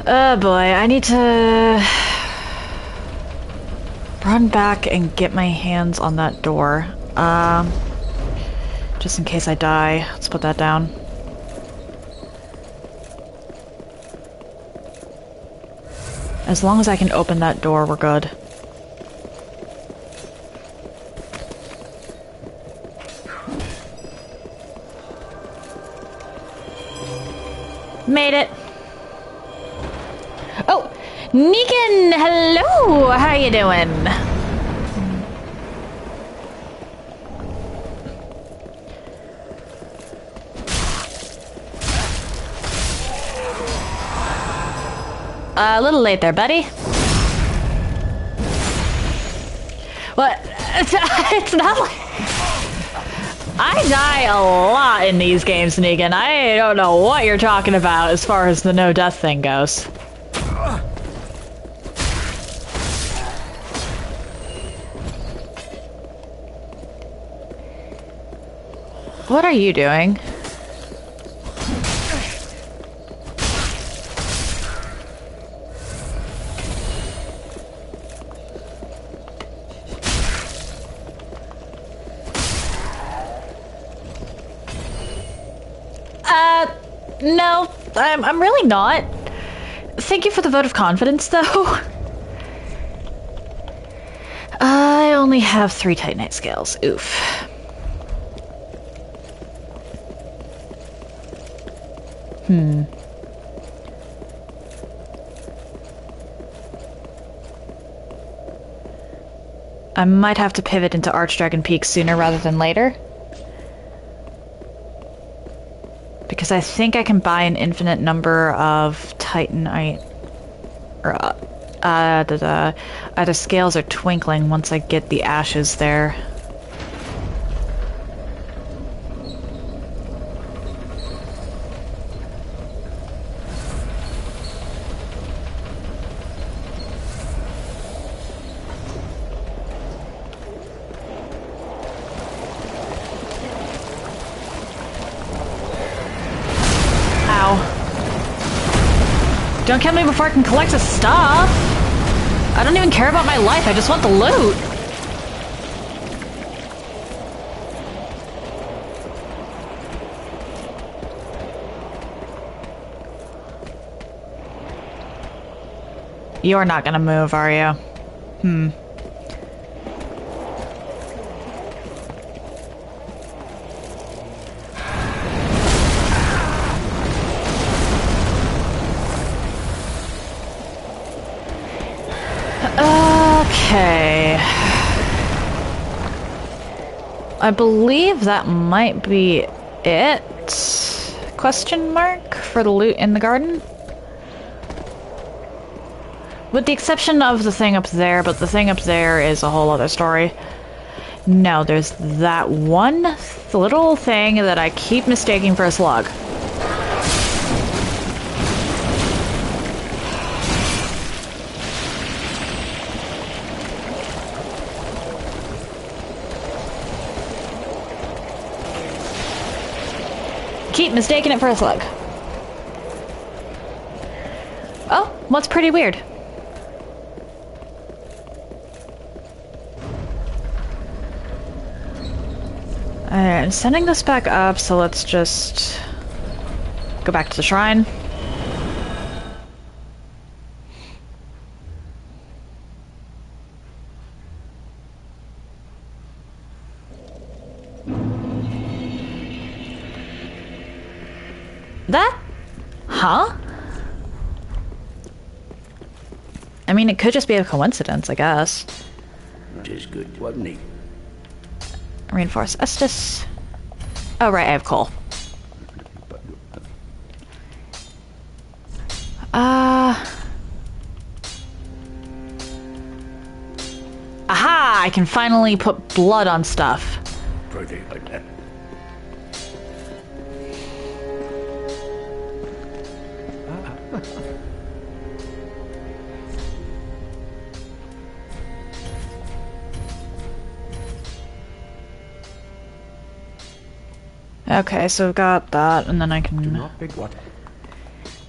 Oh boy, I need to run back and get my hands on that door. Just in case I die. Let's put that down. As long as I can open that door, we're good. Made it. Oh, Negan, hello. How you doing? A little late there, buddy. What? It's not like... I die a lot in these games, Negan. I don't know what you're talking about as far as the no-death thing goes. What are you doing? No, I'm really not. Thank you for the vote of confidence, though. I only have 3 Titanite scales. Oof. I might have to pivot into Archdragon Peak sooner rather than later. Because I think I can buy an infinite number of Titanite... Or, either scales or twinkling once I get the ashes there. Don't kill me before I can collect the stuff! I don't even care about my life, I just want the loot! You're not gonna move, are you? Okay. I believe that might be it? Question mark for the loot in the garden? With the exception of the thing up there, but the thing up there is a whole other story. No, there's that one little thing that I keep mistaking for a slug. Keep mistaking it for a slug. Oh, what's pretty weird? I'm sending this back up, so let's just go back to the shrine. That? Huh? I mean, it could just be a coincidence, I guess. Just good, wasn't he? Reinforce Estus. Oh, right, I have coal. Aha! I can finally put blood on stuff. Pretty like that. Okay, so we've got that, and then I Do can... not big what?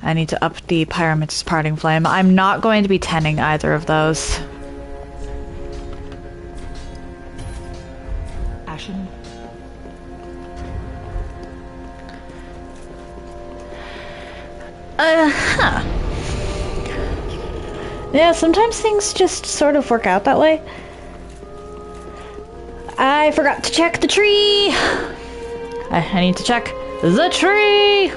I need to up the Pyromancer's Parting Flame. I'm not going to be tending either of those. Ashen. Huh. Yeah, sometimes things just sort of work out that way. I forgot to check the tree! I need to check the tree!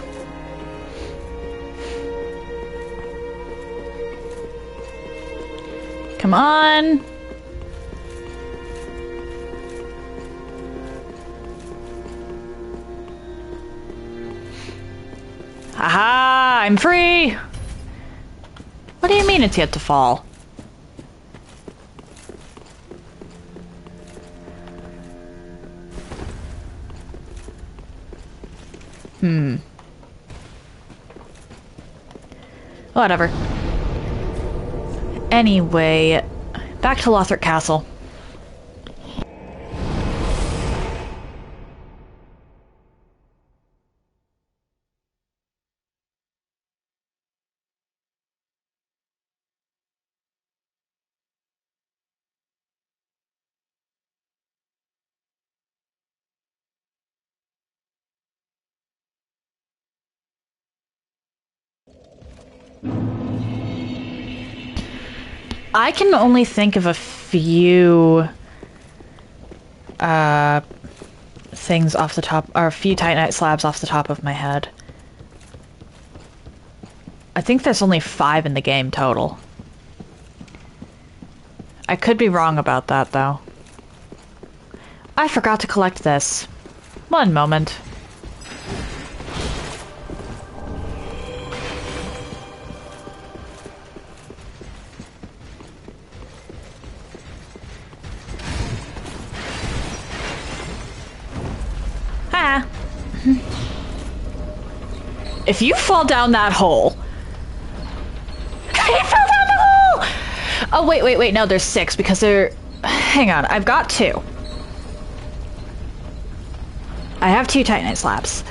Come on! Aha! I'm free! What do you mean it's yet to fall? Whatever. Anyway, back to Lothric Castle. I can only think of a few things off the top, or a few Titanite slabs off the top of my head. I think there's only 5 in the game total. I could be wrong about that, though. I forgot to collect this. One moment. If you fall down that hole... He fell down the hole! Oh, wait, no, there's 6, because there... Hang on, I've got 2. I have 2 Titanite slabs.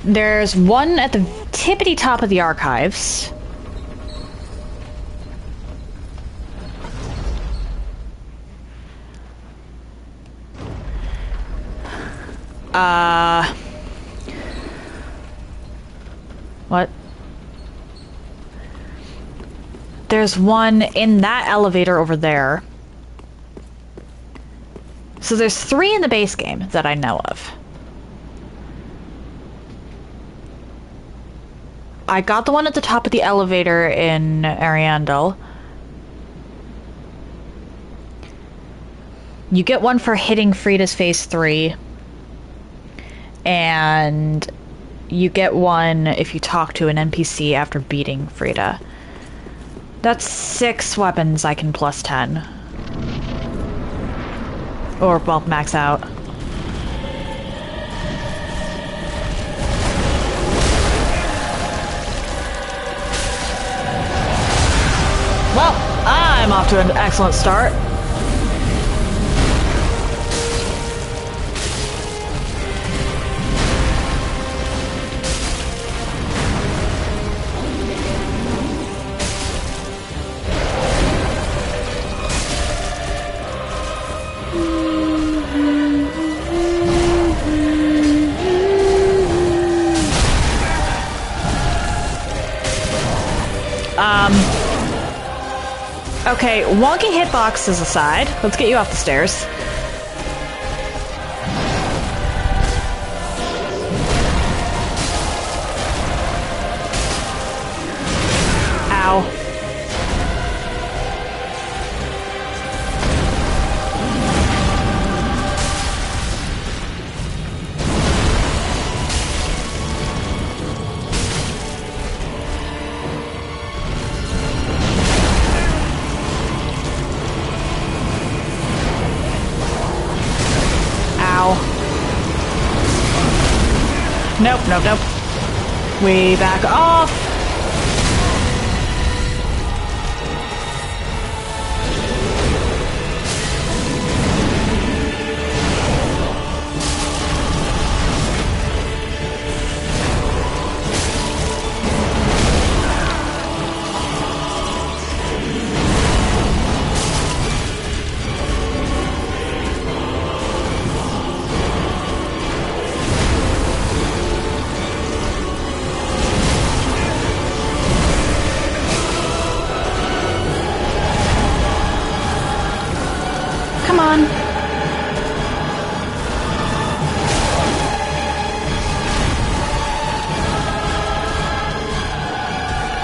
There's one at the tippity top of the archives. What? There's one in that elevator over there. So there's 3 in the base game that I know of. I got the one at the top of the elevator in Ariandel. You get one for hitting Frida's Phase 3. And you get one if you talk to an NPC after beating Frida. That's 6 weapons I can plus 10. Or, well, max out. Well, I'm off to an excellent start. Okay, wonky hitboxes aside, let's get you off the stairs. Ow. Nope. We back off.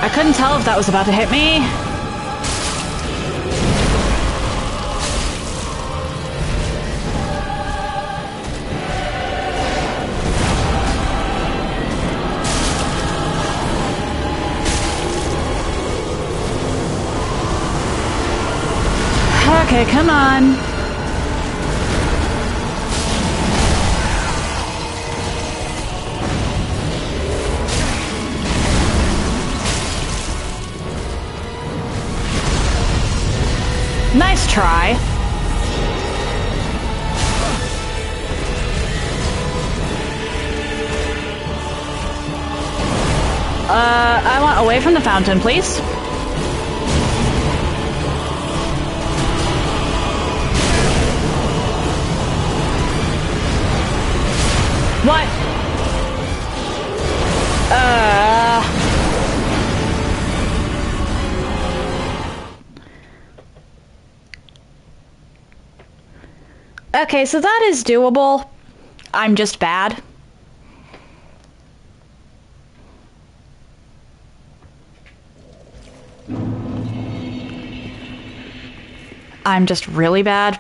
I couldn't tell if that was about to hit me. Okay, come on. Nice try. I want away from the fountain, please. What? Okay, so that is doable. I'm just bad. I'm just really bad.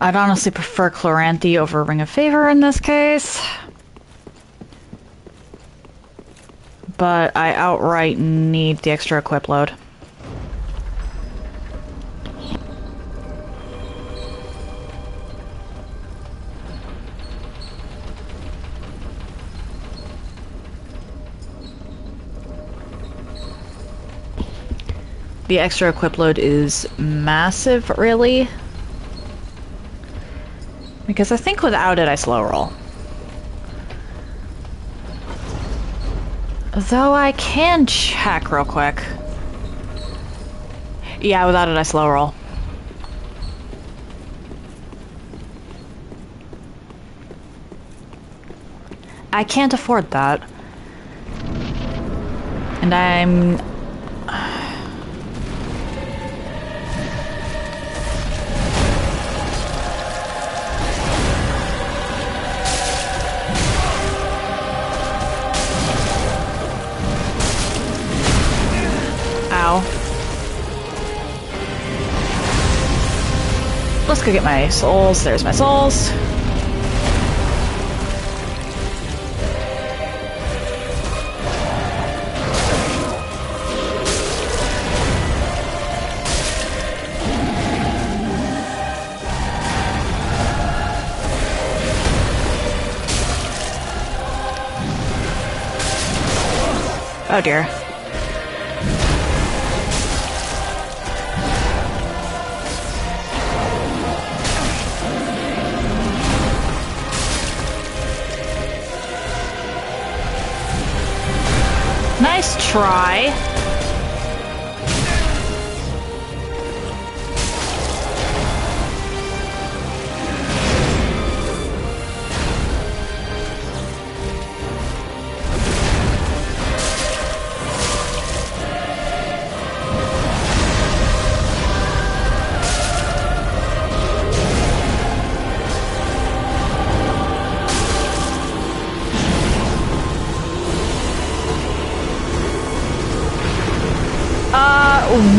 I'd honestly prefer Chloranthe over Ring of Favor in this case. But I outright need the extra equip load. The extra equip load is massive, really. Because I think without it, I slow roll. Though I can check real quick. Yeah, without it, I slow roll. I can't afford that. And I'm... Let's go get my souls. There's my souls. Oh dear. Nice try.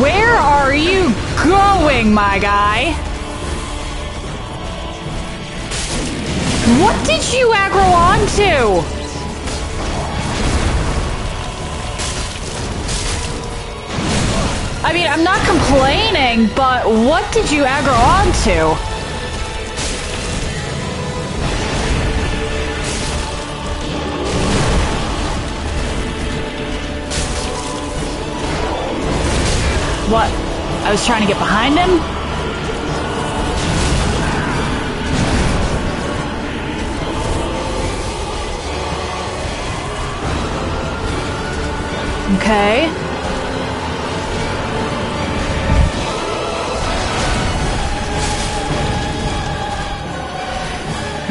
Where are you going, my guy? What did you aggro onto? I mean, I'm not complaining, but what did you aggro onto? What? I was trying to get behind him? Okay.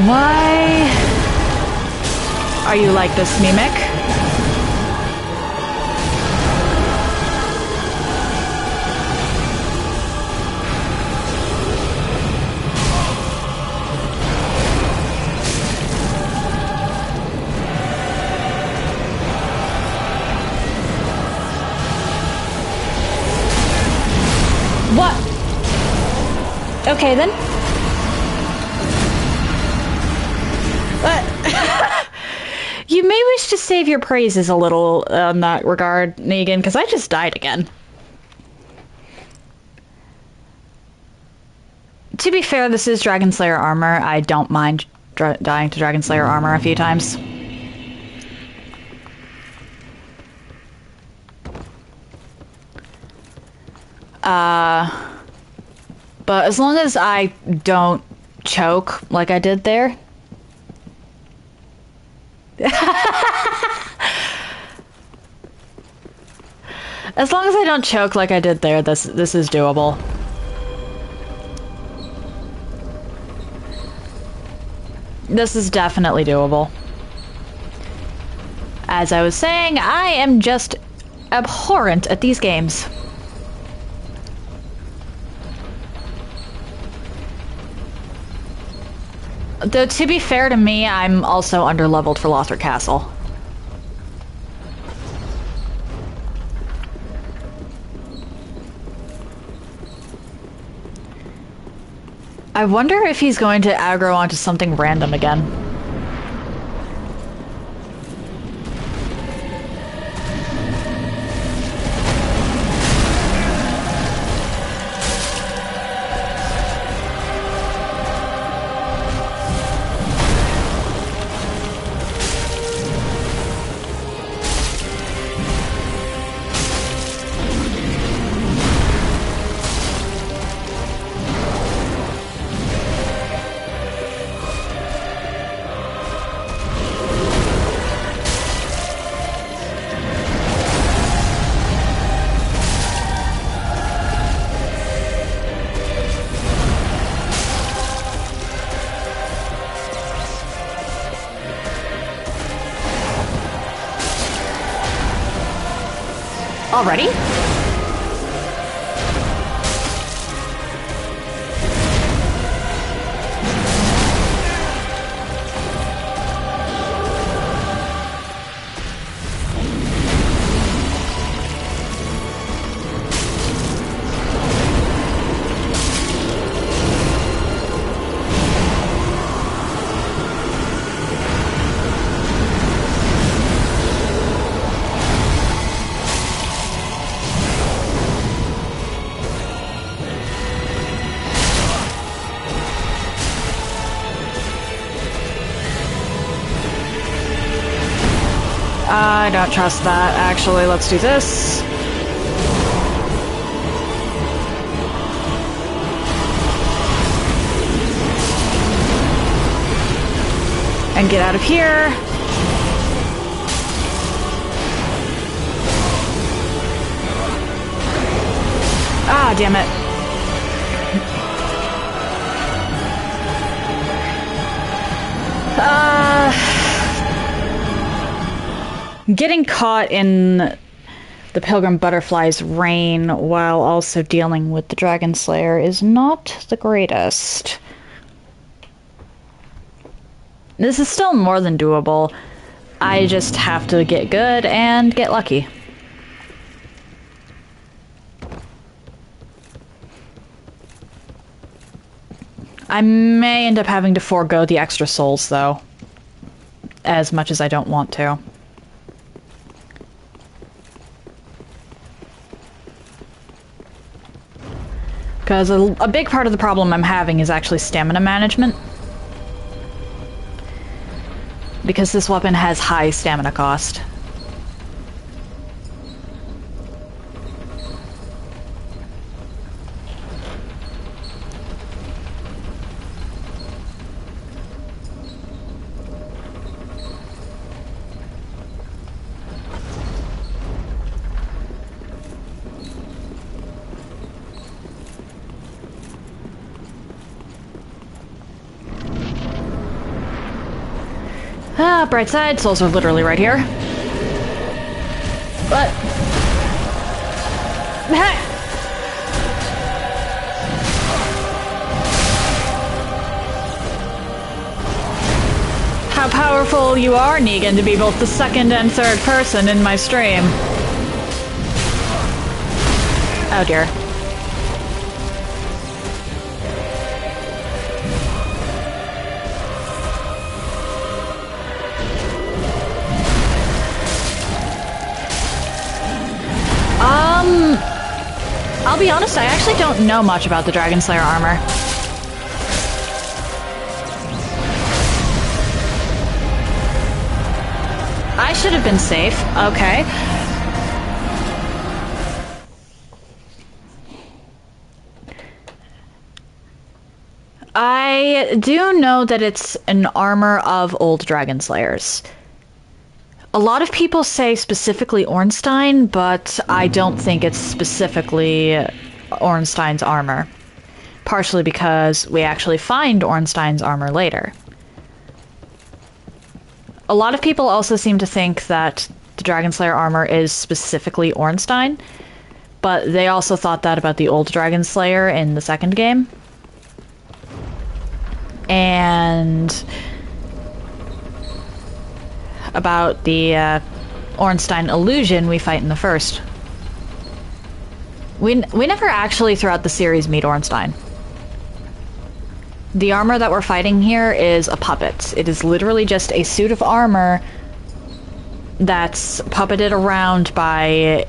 Why are you like this, Mimic? Okay, then. You may wish to save your praises a little in that regard, Negan, because I just died again. To be fair, this is Dragon Slayer armor. I don't mind dying to Dragon Slayer armor a few times. But as long as I don't choke like I did there. As long as I don't choke like I did there, this is doable. This is definitely doable. As I was saying, I am just abhorrent at these games. Though, to be fair to me, I'm also underleveled for Lothric Castle. I wonder if he's going to aggro onto something random again. Already? I don't trust that. Actually, let's do this. And get out of here. Ah, damn it. Getting caught in the Pilgrim Butterfly's reign while also dealing with the Dragon Slayer is not the greatest. This is still more than doable. I just have to get good and get lucky. I may end up having to forego the extra souls, though. As much as I don't want to. Because a big part of the problem I'm having is actually stamina management. Because this weapon has high stamina cost. Ah, bright side, souls are literally right here. But... How powerful you are, Negan, to be both the second and third person in my stream. Oh dear. I'll be honest, I actually don't know much about the Dragon Slayer armor. I should have been safe. Okay. I do know that it's an armor of old Dragon Slayers. A lot of people say specifically Ornstein, but I don't think it's specifically Ornstein's armor. Partially because we actually find Ornstein's armor later. A lot of people also seem to think that the Dragon Slayer armor is specifically Ornstein, but they also thought that about the old Dragon Slayer in the second game. And about the Ornstein illusion we fight in the first. We never actually throughout the series meet Ornstein. The armor that we're fighting here is a puppet. It is literally just a suit of armor that's puppeted around by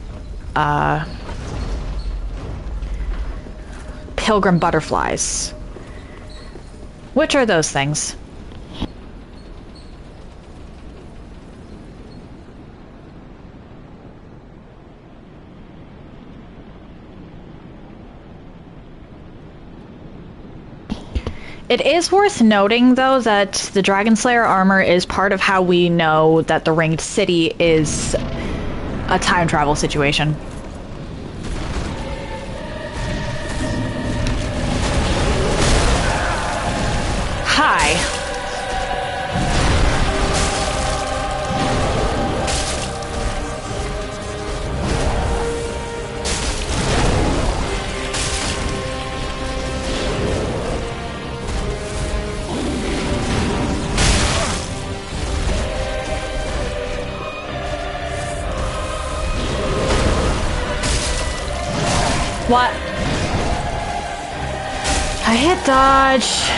pilgrim butterflies. Which are those things? It is worth noting, though, that the Dragon Slayer armor is part of how we know that the Ringed City is a time travel situation. Hi. What? I hit dodge.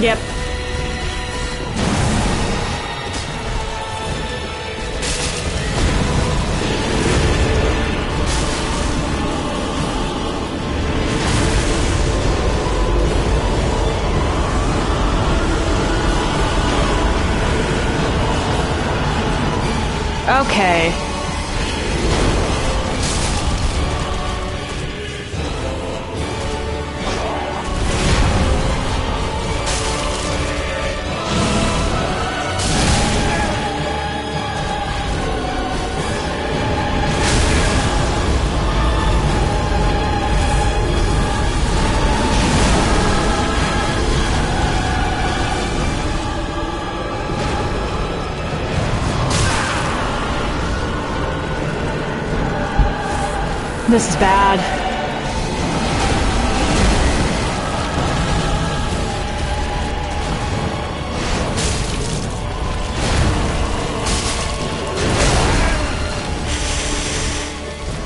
Yep. Okay. This is bad.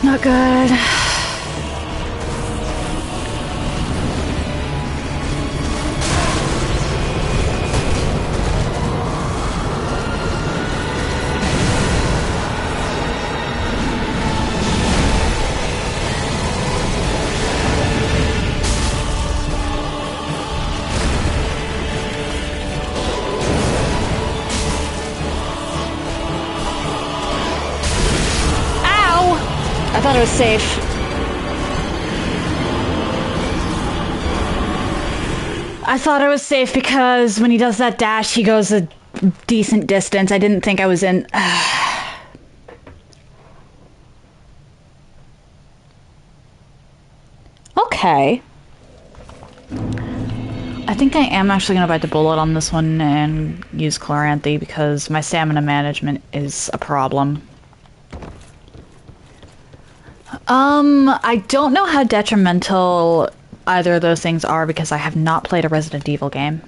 Not good. I thought it was safe. I thought I was safe because when he does that dash, he goes a decent distance. I didn't think I was in... okay. I think I am actually going to bite the bullet on this one and use Chloranthy because my stamina management is a problem. I don't know how detrimental either of those things are because I have not played a Resident Evil game.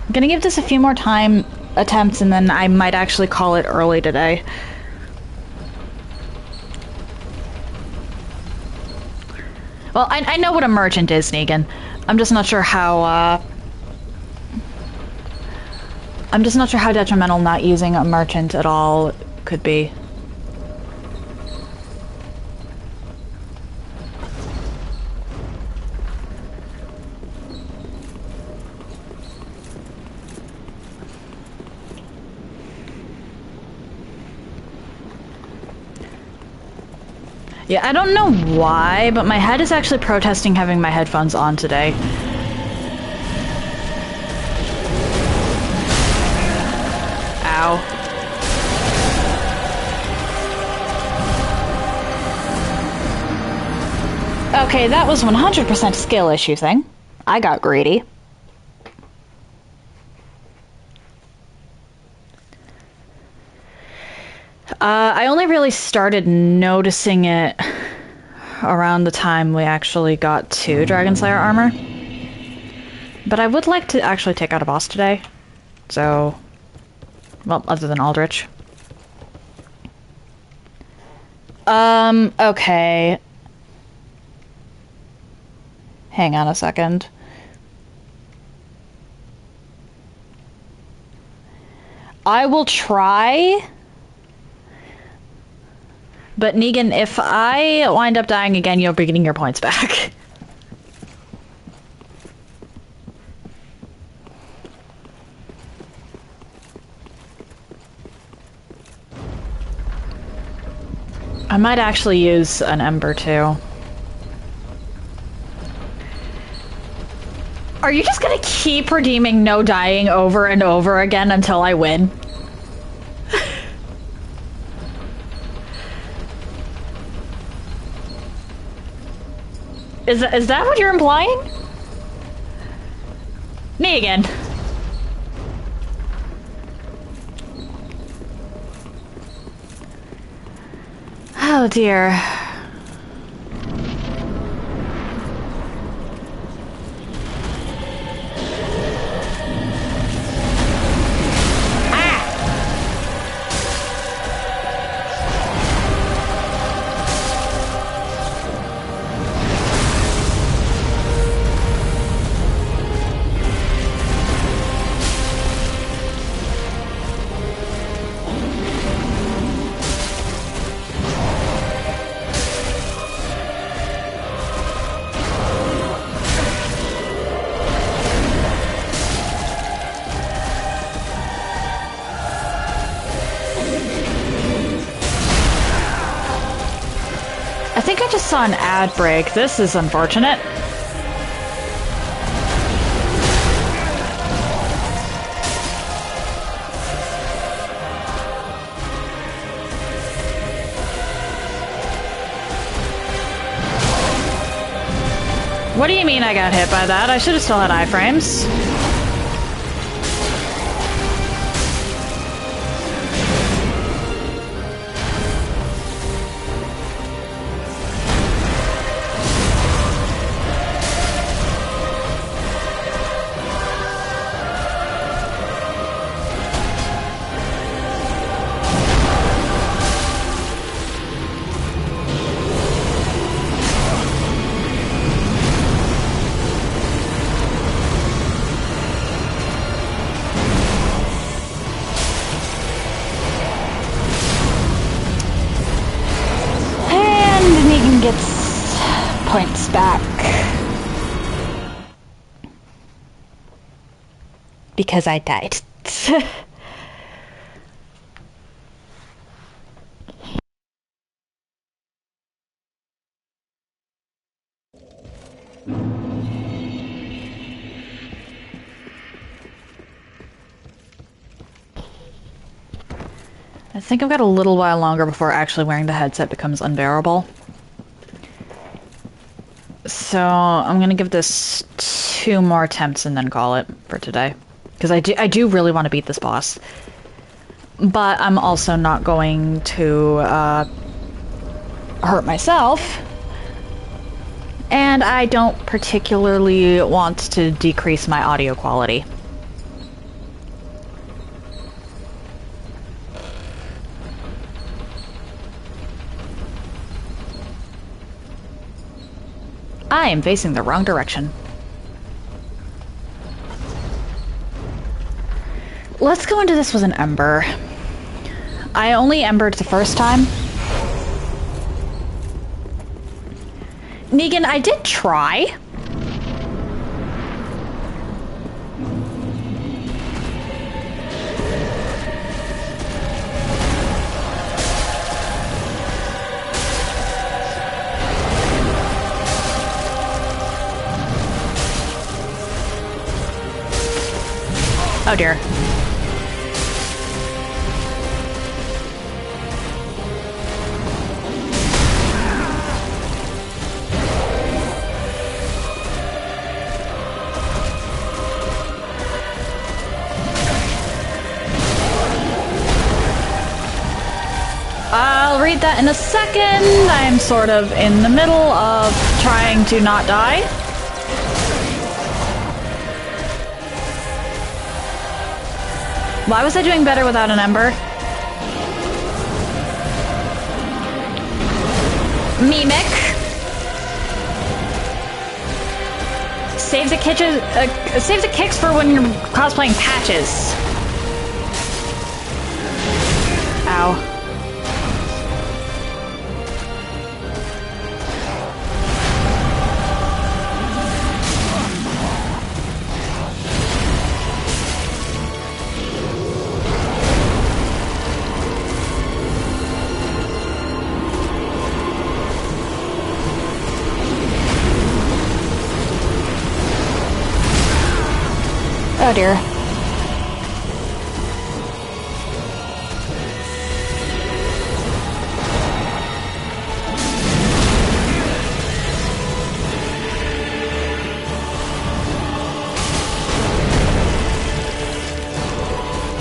I'm gonna give this a few more attempts and then I might actually call it early today. Well, I know what a merchant is, Negan. I'm just not sure how, I'm just not sure how detrimental not using a merchant at all could be. Yeah, I don't know why, but my head is actually protesting having my headphones on today. Ow. Okay, that was 100% skill issue thing. I got greedy. I only really started noticing it around the time we actually got to Dragon Slayer armor. But I would like to actually take out a boss today. So, well, other than Aldrich. Okay. Hang on a second. I will try. But Negan, if I wind up dying again, you'll be getting your points back. I might actually use an Ember too. Are you just gonna keep redeeming no dying over and over again until I win? Is that what you're implying? Negan. Oh dear. I think I just saw an ad break. This is unfortunate. What do you mean I got hit by that? I should have still had iframes. Gets points back because I died. I think I've got a little while longer before actually wearing the headset becomes unbearable. So I'm gonna give this 2 more attempts and then call it for today. Because I do really want to beat this boss. But I'm also not going to hurt myself. And I don't particularly want to decrease my audio quality. I am facing the wrong direction. Let's go into this with an Ember. I only Embered the first time. Negan, I did try. Oh dear. I'll read that in a second. I'm sort of in the middle of trying to not die. Why was I doing better without an Ember? Mimic. Save the kicks for when you're cosplaying patches. Ow. Oh dear.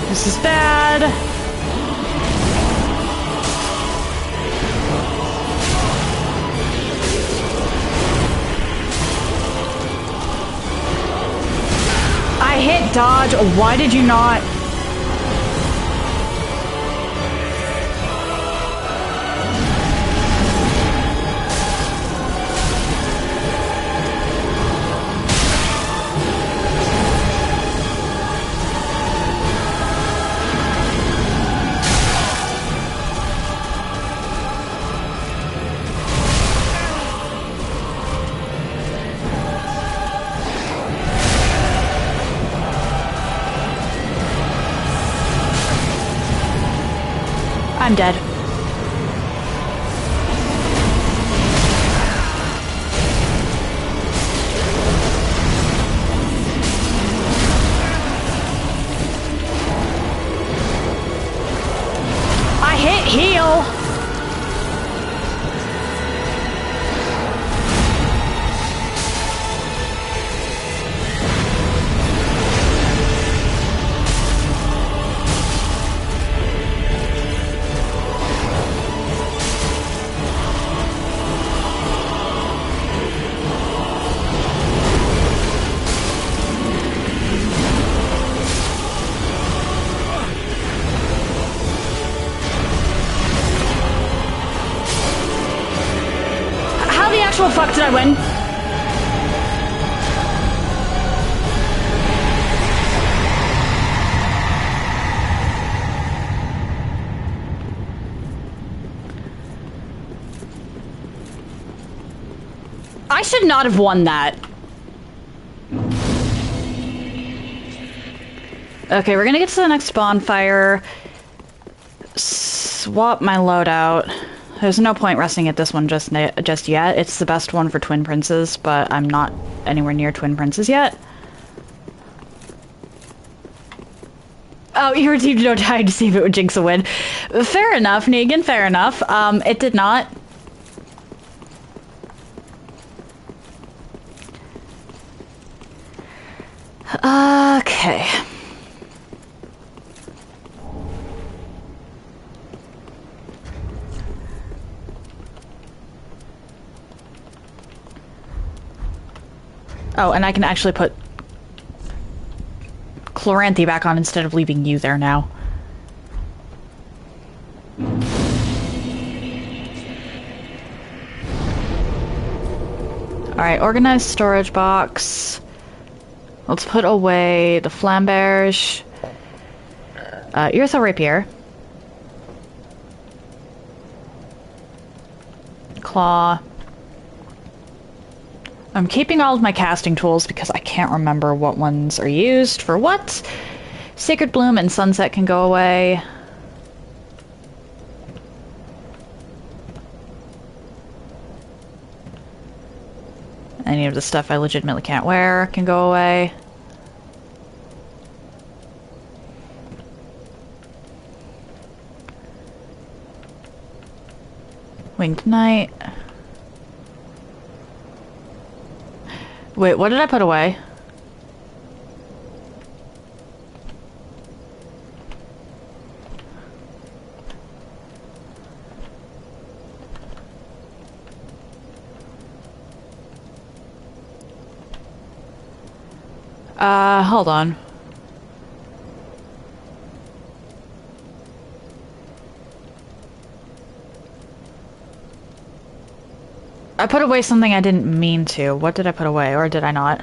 This is bad. I hit dodge. Why did you not? I'm dead. I hit heal. What the fuck did I win? I should not have won that. Okay, we're gonna get to the next bonfire. Swap my loadout. There's no point resting at this one just yet. It's the best one for Twin Princes, but I'm not anywhere near Twin Princes yet. Oh, you received no time to see if it would jinx a win. Fair enough, Negan, fair enough. It did not. Okay. Oh, and I can actually put Chloranthy back on instead of leaving you there now. Alright, organized storage box. Let's put away the flamberge. Eartha rapier. Claw. I'm keeping all of my casting tools because I can't remember what ones are used for what. Sacred Bloom and Sunset can go away. Any of the stuff I legitimately can't wear can go away. Winged Knight. Wait, what did I put away? Hold on. I put away something I didn't mean to. What did I put away, or did I not?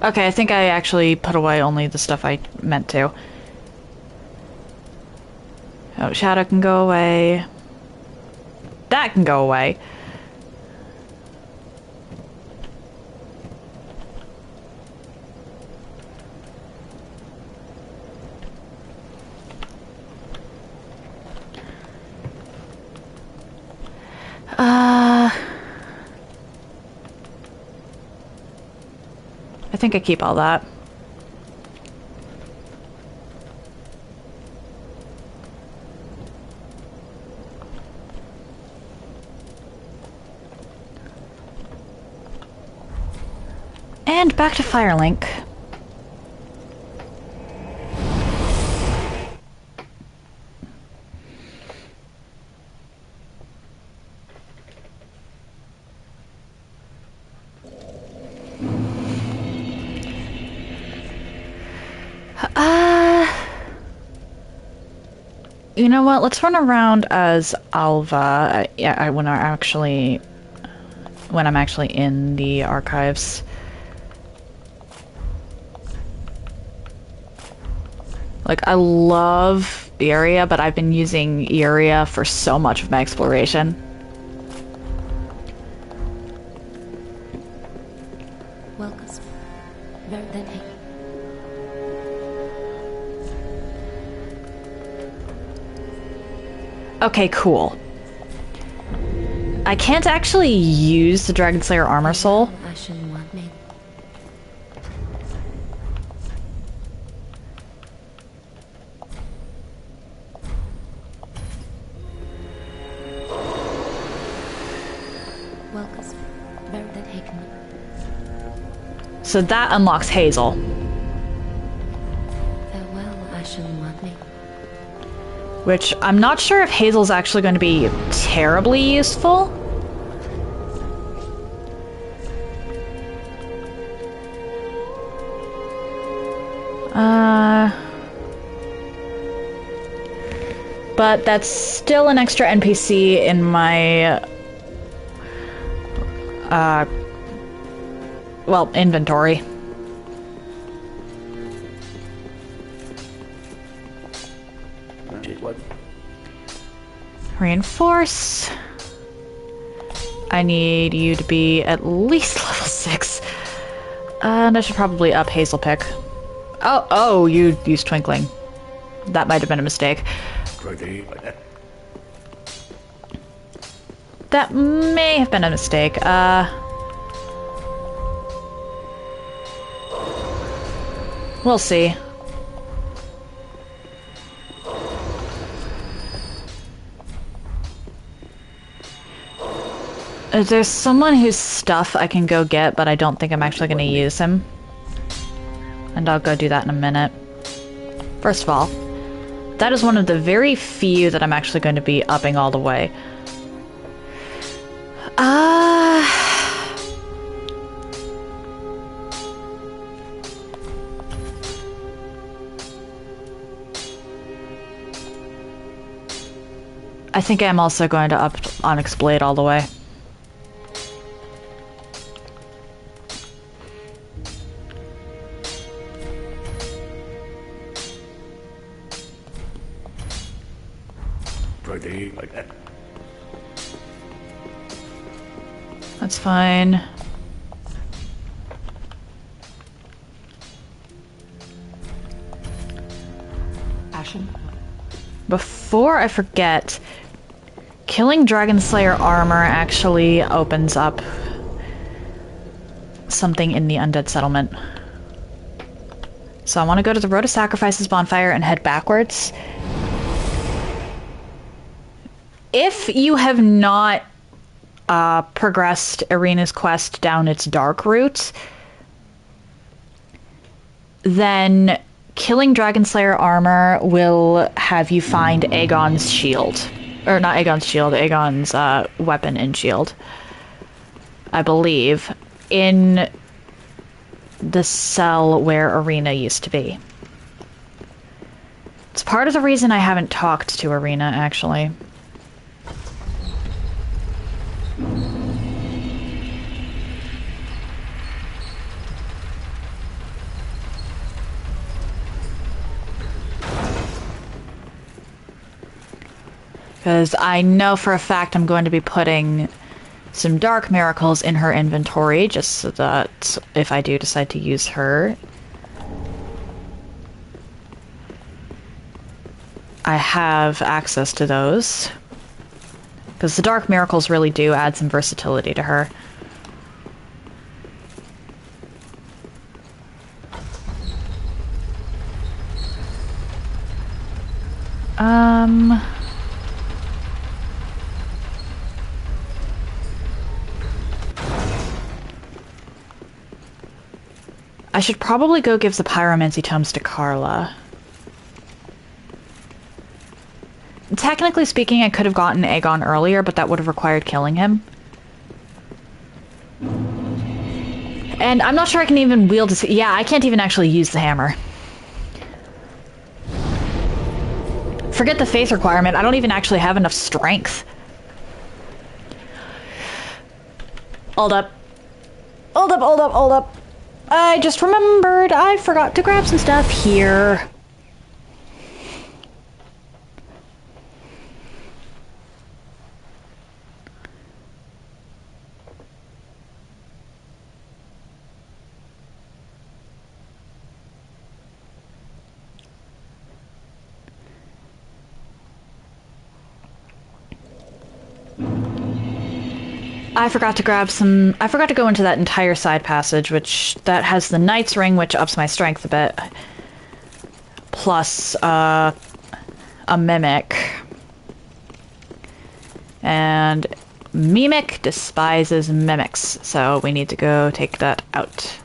Okay, I think I actually put away only the stuff I meant to. Oh, Shadow can go away. That can go away. I think I keep all that. And back to Firelink. You know what? Let's run around as Alva. Yeah, when I'm actually in the archives. Like, I love the area, but I've been using area for so much of my exploration. Okay, cool. I can't actually use the Dragon Slayer Armor Soul. So that unlocks Hazel. Which, I'm not sure if Hazel's actually going to be terribly useful. But that's still an extra NPC in my, well, inventory. What? Reinforce. I need you to be at least level 6. And I should probably up Hazel Pick. Oh, you used Twinkling. That might have been a mistake. That may have been a mistake. We'll see. There's someone whose stuff I can go get, but I don't think I'm actually going to use him. And I'll go do that in a minute. First of all, that is one of the very few that I'm actually going to be upping all the way. I think I'm also going to up Onyx Blade all the way. Pretty like that. That's fine. Ashen. Before I forget, killing Dragon Slayer armor actually opens up something in the Undead Settlement. So I want to go to the Road of Sacrifices bonfire and head backwards. If you have not progressed Irina's quest down its dark route, then killing Dragon Slayer armor will have you find Aegon's shield. Or not Aegon's shield, Aegon's weapon and shield. I believe. In the cell where Irina used to be. It's part of the reason I haven't talked to Irina, actually. Because I know for a fact I'm going to be putting some Dark Miracles in her inventory, just so that if I do decide to use her, I have access to those. Because the Dark Miracles really do add some versatility to her. I should probably go give the Pyromancy tomes to Carla. Technically speaking, I could have gotten Aegon earlier, but that would have required killing him. And I'm not sure I can even wield this. Yeah, I can't even actually use the hammer. Forget the faith requirement, I don't even actually have enough strength. Hold up. Hold up, hold up, hold up. I just remembered I forgot to grab some stuff here. I forgot to go into that entire side passage, that has the Knight's Ring, which ups my strength a bit. Plus, a Mimic. And Mimic despises Mimics, so we need to go take that out.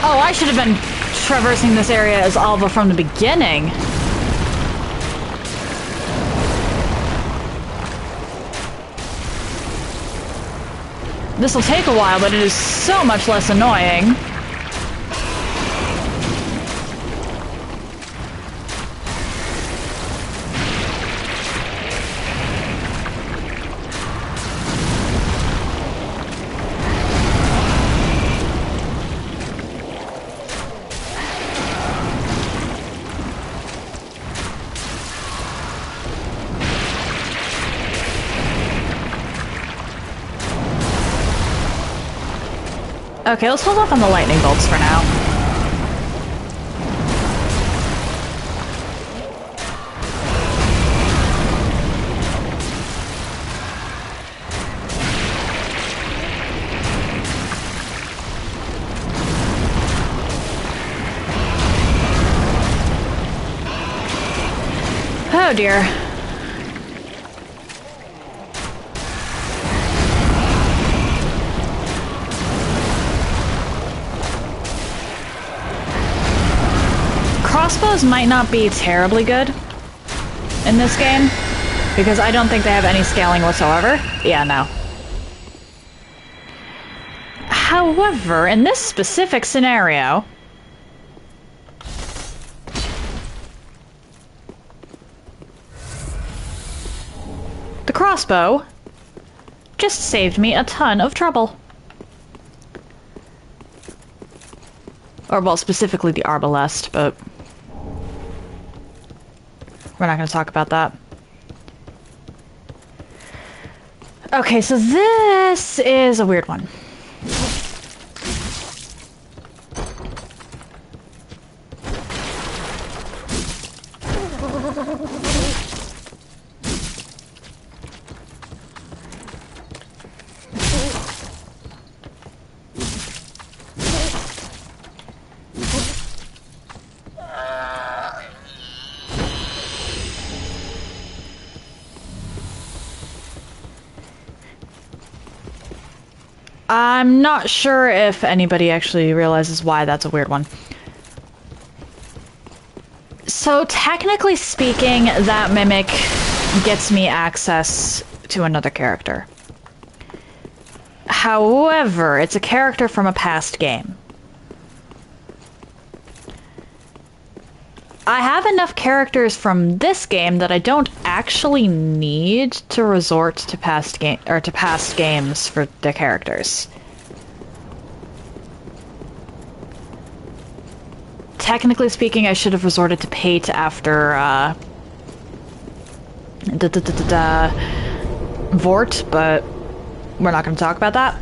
Oh, I should have been traversing this area as Alva from the beginning. This will take a while, but it is so much less annoying. Okay, let's hold off on the lightning bolts for now. Oh dear. Crossbows might not be terribly good in this game, because I don't think they have any scaling whatsoever. Yeah, no. However, in this specific scenario, the crossbow just saved me a ton of trouble. Or, well, specifically the arbalest, but we're not going to talk about that. Okay, so this is a weird one. I'm not sure if anybody actually realizes why that's a weird one. So, technically speaking, that mimic gets me access to another character. However, it's a character from a past game. I have enough characters from this game that I don't actually need to resort to past games for the characters. Technically speaking, I should have resorted to Pate after Vort, but we're not going to talk about that.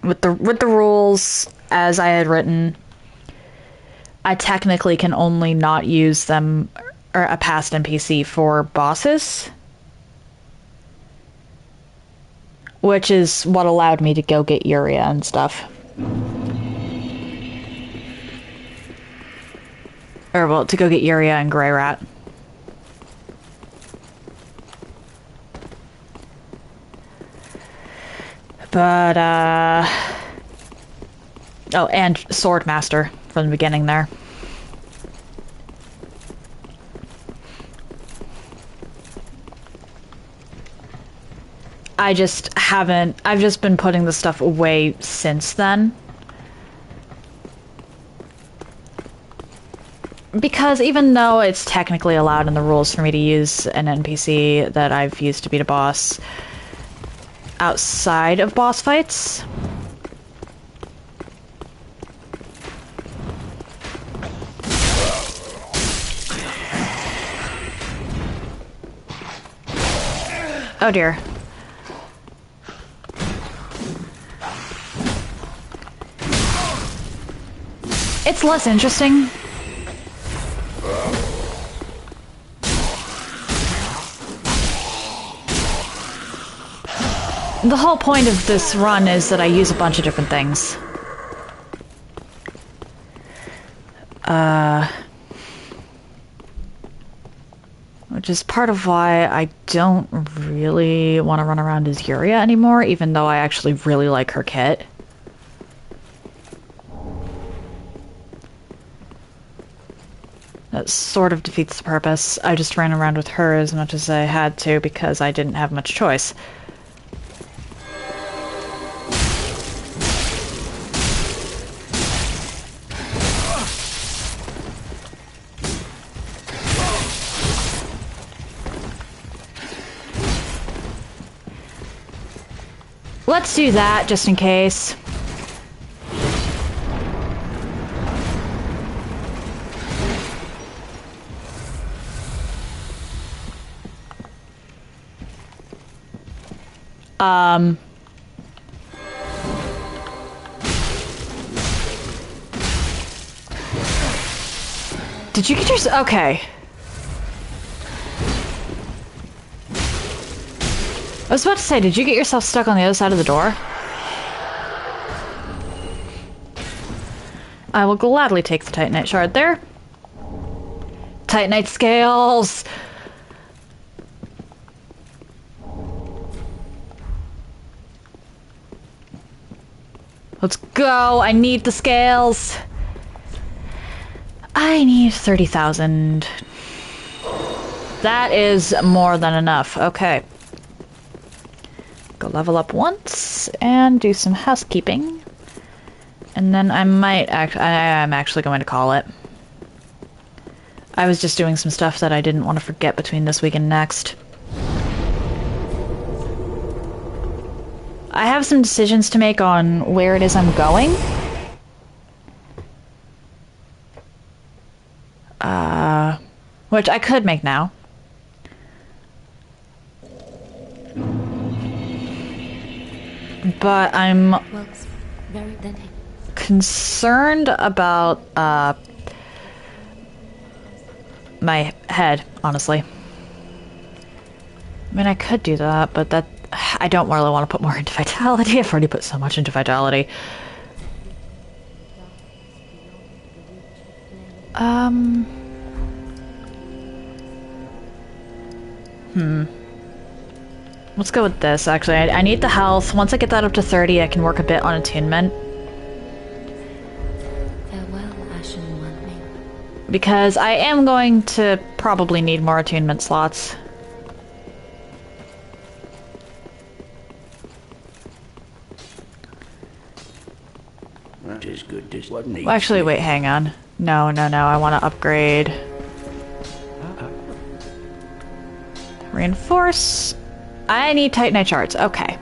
With the rules as I had written, I technically can only not use them or a past NPC for bosses, which is what allowed me to go get Uria and stuff. Or, well, to go get Uria and Grey Rat. But, oh, and Swordmaster from the beginning there. I've just been putting the stuff away since then. Because even though it's technically allowed in the rules for me to use an NPC that I've used to beat a boss outside of boss fights, oh dear. It's less interesting. The whole point of this run is that I use a bunch of different things. Which is part of why I don't really want to run around as Uria anymore, even though I actually really like her kit. That sort of defeats the purpose. I just ran around with her as much as I had to because I didn't have much choice. Let's do that, just in case. Did you get yours? Okay. I was about to say, did you get yourself stuck on the other side of the door? I will gladly take the Titanite shard there. Titanite scales! Let's go! I need the scales! I need 30,000. That is more than enough. Okay. Go level up once and do some housekeeping. And then I might I'm actually going to call it. I was just doing some stuff that I didn't want to forget between this week and next. I have some decisions to make on where it is I'm going. Which I could make now. But I'm concerned about my head, honestly. I mean, I could do that, but that I don't really want to put more into vitality. I've already put so much into vitality. Let's go with this, actually. I need the health. Once I get that up to 30, I can work a bit on attunement. Because I am going to probably need more attunement slots. As good as what needs. Well, actually, wait, hang on. No, I want to upgrade. Reinforce. I need Titanite shards. Okay.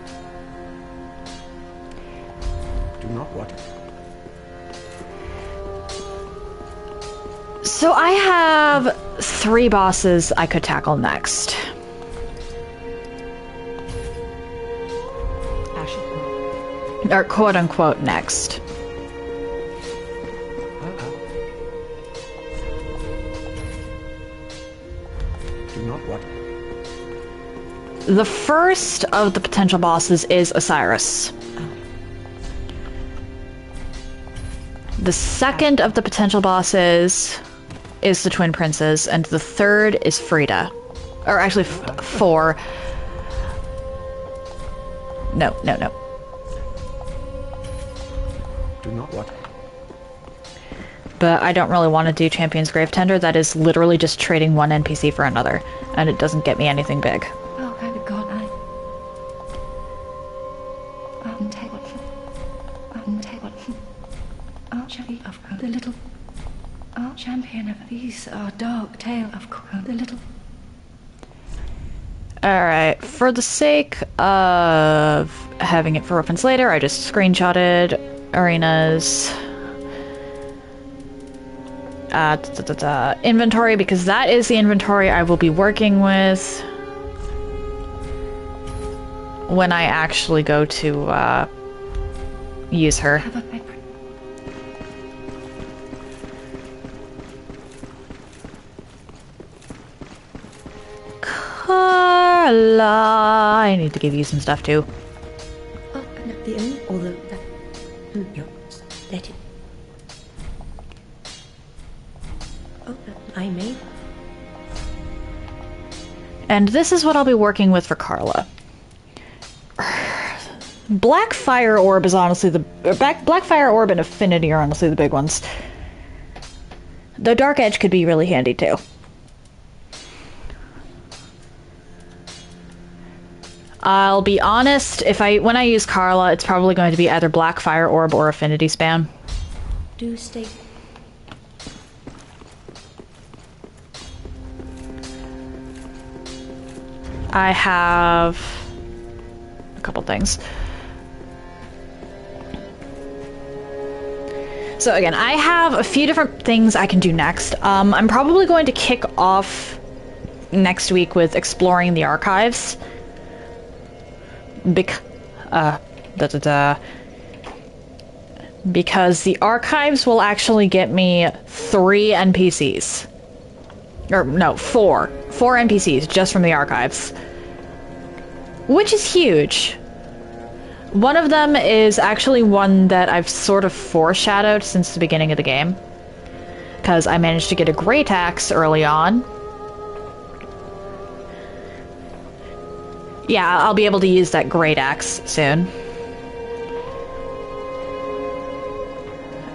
Do not what? So I have 3 bosses I could tackle next. Or quote-unquote next. Do not what? The first of the potential bosses is Osiris. The second of the potential bosses is the Twin Princes, and the third is Frida. Or actually, 4. No. Do not what? But I don't really want to do Champion's Grave Tender. That is literally just trading one NPC for another, and it doesn't get me anything big. Oh, my God, Archie of the little champion of these are Dark Tale of the little. Alright, for the sake of having it for reference later, I just screenshotted Arena's inventory, because that is the inventory I will be working with when I actually go to use her. Carla, I need to give you some stuff too. Oh, no, the only, although that, no, let it. Oh, I may. And this is what I'll be working with for Carla. Black Fire Orb is honestly the... Black Fire Orb and Affinity are honestly the big ones. Though Dark Edge could be really handy too. I'll be honest, when I use Carla, it's probably going to be either Black Fire Orb or Affinity spam. Do stay. I have a couple things. So again, I have a few different things I can do next. I'm probably going to kick off next week with exploring the archives, Because the archives will actually get me 3 NPCs. Or, no, 4. 4 NPCs just from the archives. Which is huge. One of them is actually one that I've sort of foreshadowed since the beginning of the game. Because I managed to get a great axe early on. Yeah, I'll be able to use that great axe soon.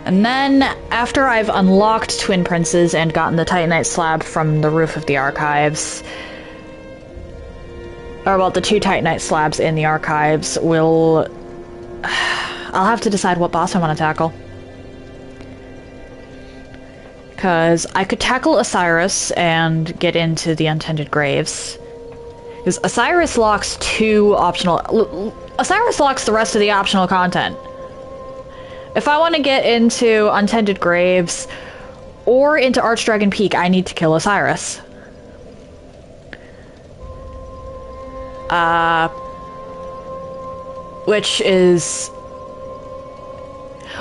And then, after I've unlocked Twin Princes and gotten the Titanite slab from the roof of the archives, or well, the 2 Titanite slabs in the archives, I'll have to decide what boss I want to tackle. Because I could tackle Osiris and get into the Untended Graves. Because Osiris locks 2 optional... Osiris locks the rest of the optional content. If I want to get into Untended Graves or into Archdragon Peak, I need to kill Osiris. Which is...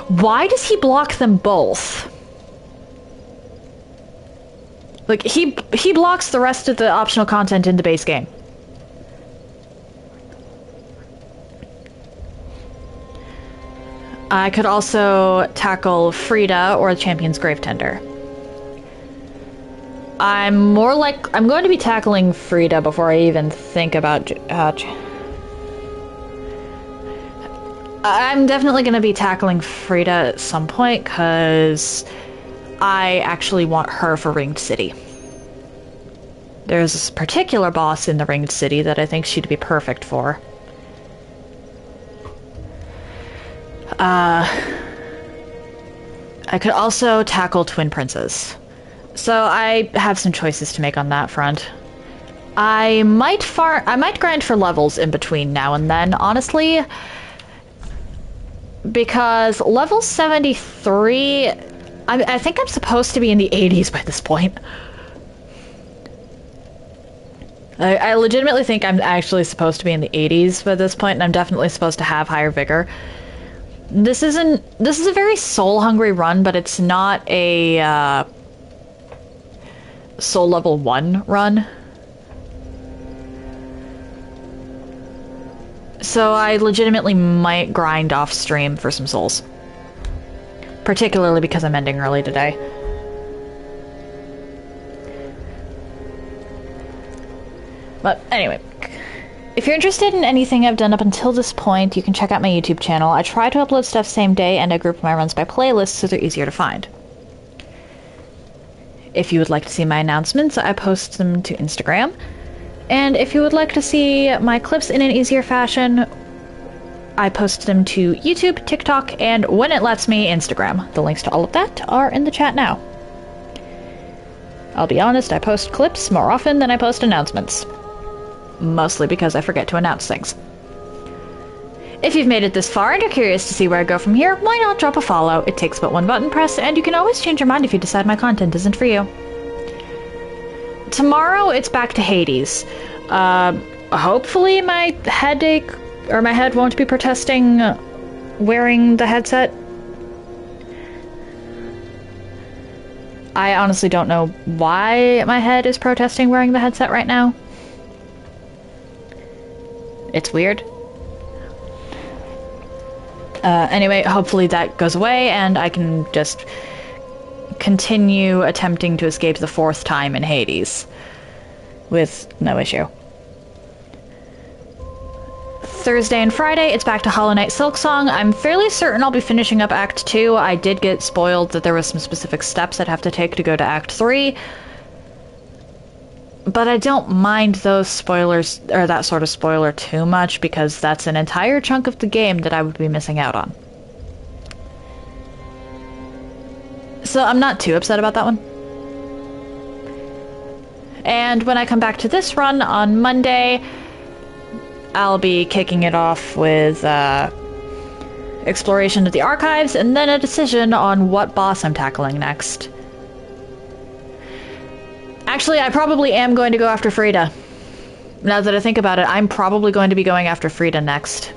Why does he block them both? Like, he blocks the rest of the optional content in the base game. I could also tackle Frida or the Champion's Gravetender. I'm going to be tackling Frida before I even think about... I'm definitely going to be tackling Frida at some point, because I actually want her for Ringed City. There's this particular boss in the Ringed City that I think she'd be perfect for. I could also tackle Twin Princes. So I have some choices to make on that front. I might grind for levels in between now and then, honestly. Because level 73... I think I'm supposed to be in the 80s by this point. I legitimately think I'm actually supposed to be in the 80s by this point, and I'm definitely supposed to have higher vigor. This is a very soul-hungry run, but it's not a soul level 1 run. So I legitimately might grind off stream for some souls. Particularly because I'm ending early today. But anyway, if you're interested in anything I've done up until this point, you can check out my YouTube channel. I try to upload stuff same day, and I group my runs by playlists so they're easier to find. If you would like to see my announcements, I post them to Instagram. And if you would like to see my clips in an easier fashion, I post them to YouTube, TikTok, and when it lets me, Instagram. The links to all of that are in the chat now. I'll be honest, I post clips more often than I post announcements. Mostly because I forget to announce things. If you've made it this far and you're curious to see where I go from here, why not drop a follow? It takes but 1 button press, and you can always change your mind if you decide my content isn't for you. Tomorrow, it's back to Hades. Hopefully my headache, or my head won't be protesting wearing the headset. I honestly don't know why my head is protesting wearing the headset right now. It's weird. Anyway, hopefully that goes away and I can just continue attempting to escape the 4th time in Hades with no issue. Thursday and Friday, it's back to Hollow Knight Silksong. I'm fairly certain I'll be finishing up Act 2. I did get spoiled that there was some specific steps I'd have to take to go to Act 3. But I don't mind those spoilers, or that sort of spoiler too much, because that's an entire chunk of the game that I would be missing out on. So I'm not too upset about that one. And when I come back to this run on Monday, I'll be kicking it off with exploration of the archives, and then a decision on what boss I'm tackling next. Actually, I probably am going to go after Frida. now that I think about it, I'm probably going to be going after Frida next.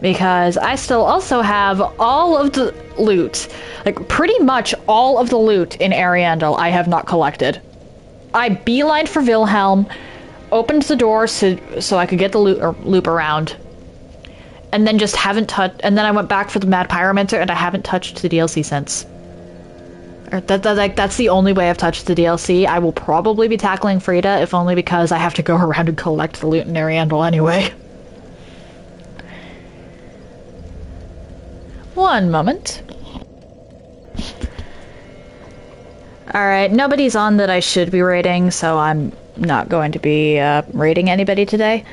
Because I still also have all of the loot. Like, pretty much all of the loot in Ariandel I have not collected. I beelined for Wilhelm, opened the door so I could get the loop around, and then just haven't touched. And then I went back for the Mad Pyromancer, and I haven't touched the DLC since. That's the only way I've touched the DLC. I will probably be tackling Frida, if only because I have to go around and collect the loot in Ariandel anyway. One moment. Alright, nobody's on that I should be raiding, so I'm not going to be raiding anybody today.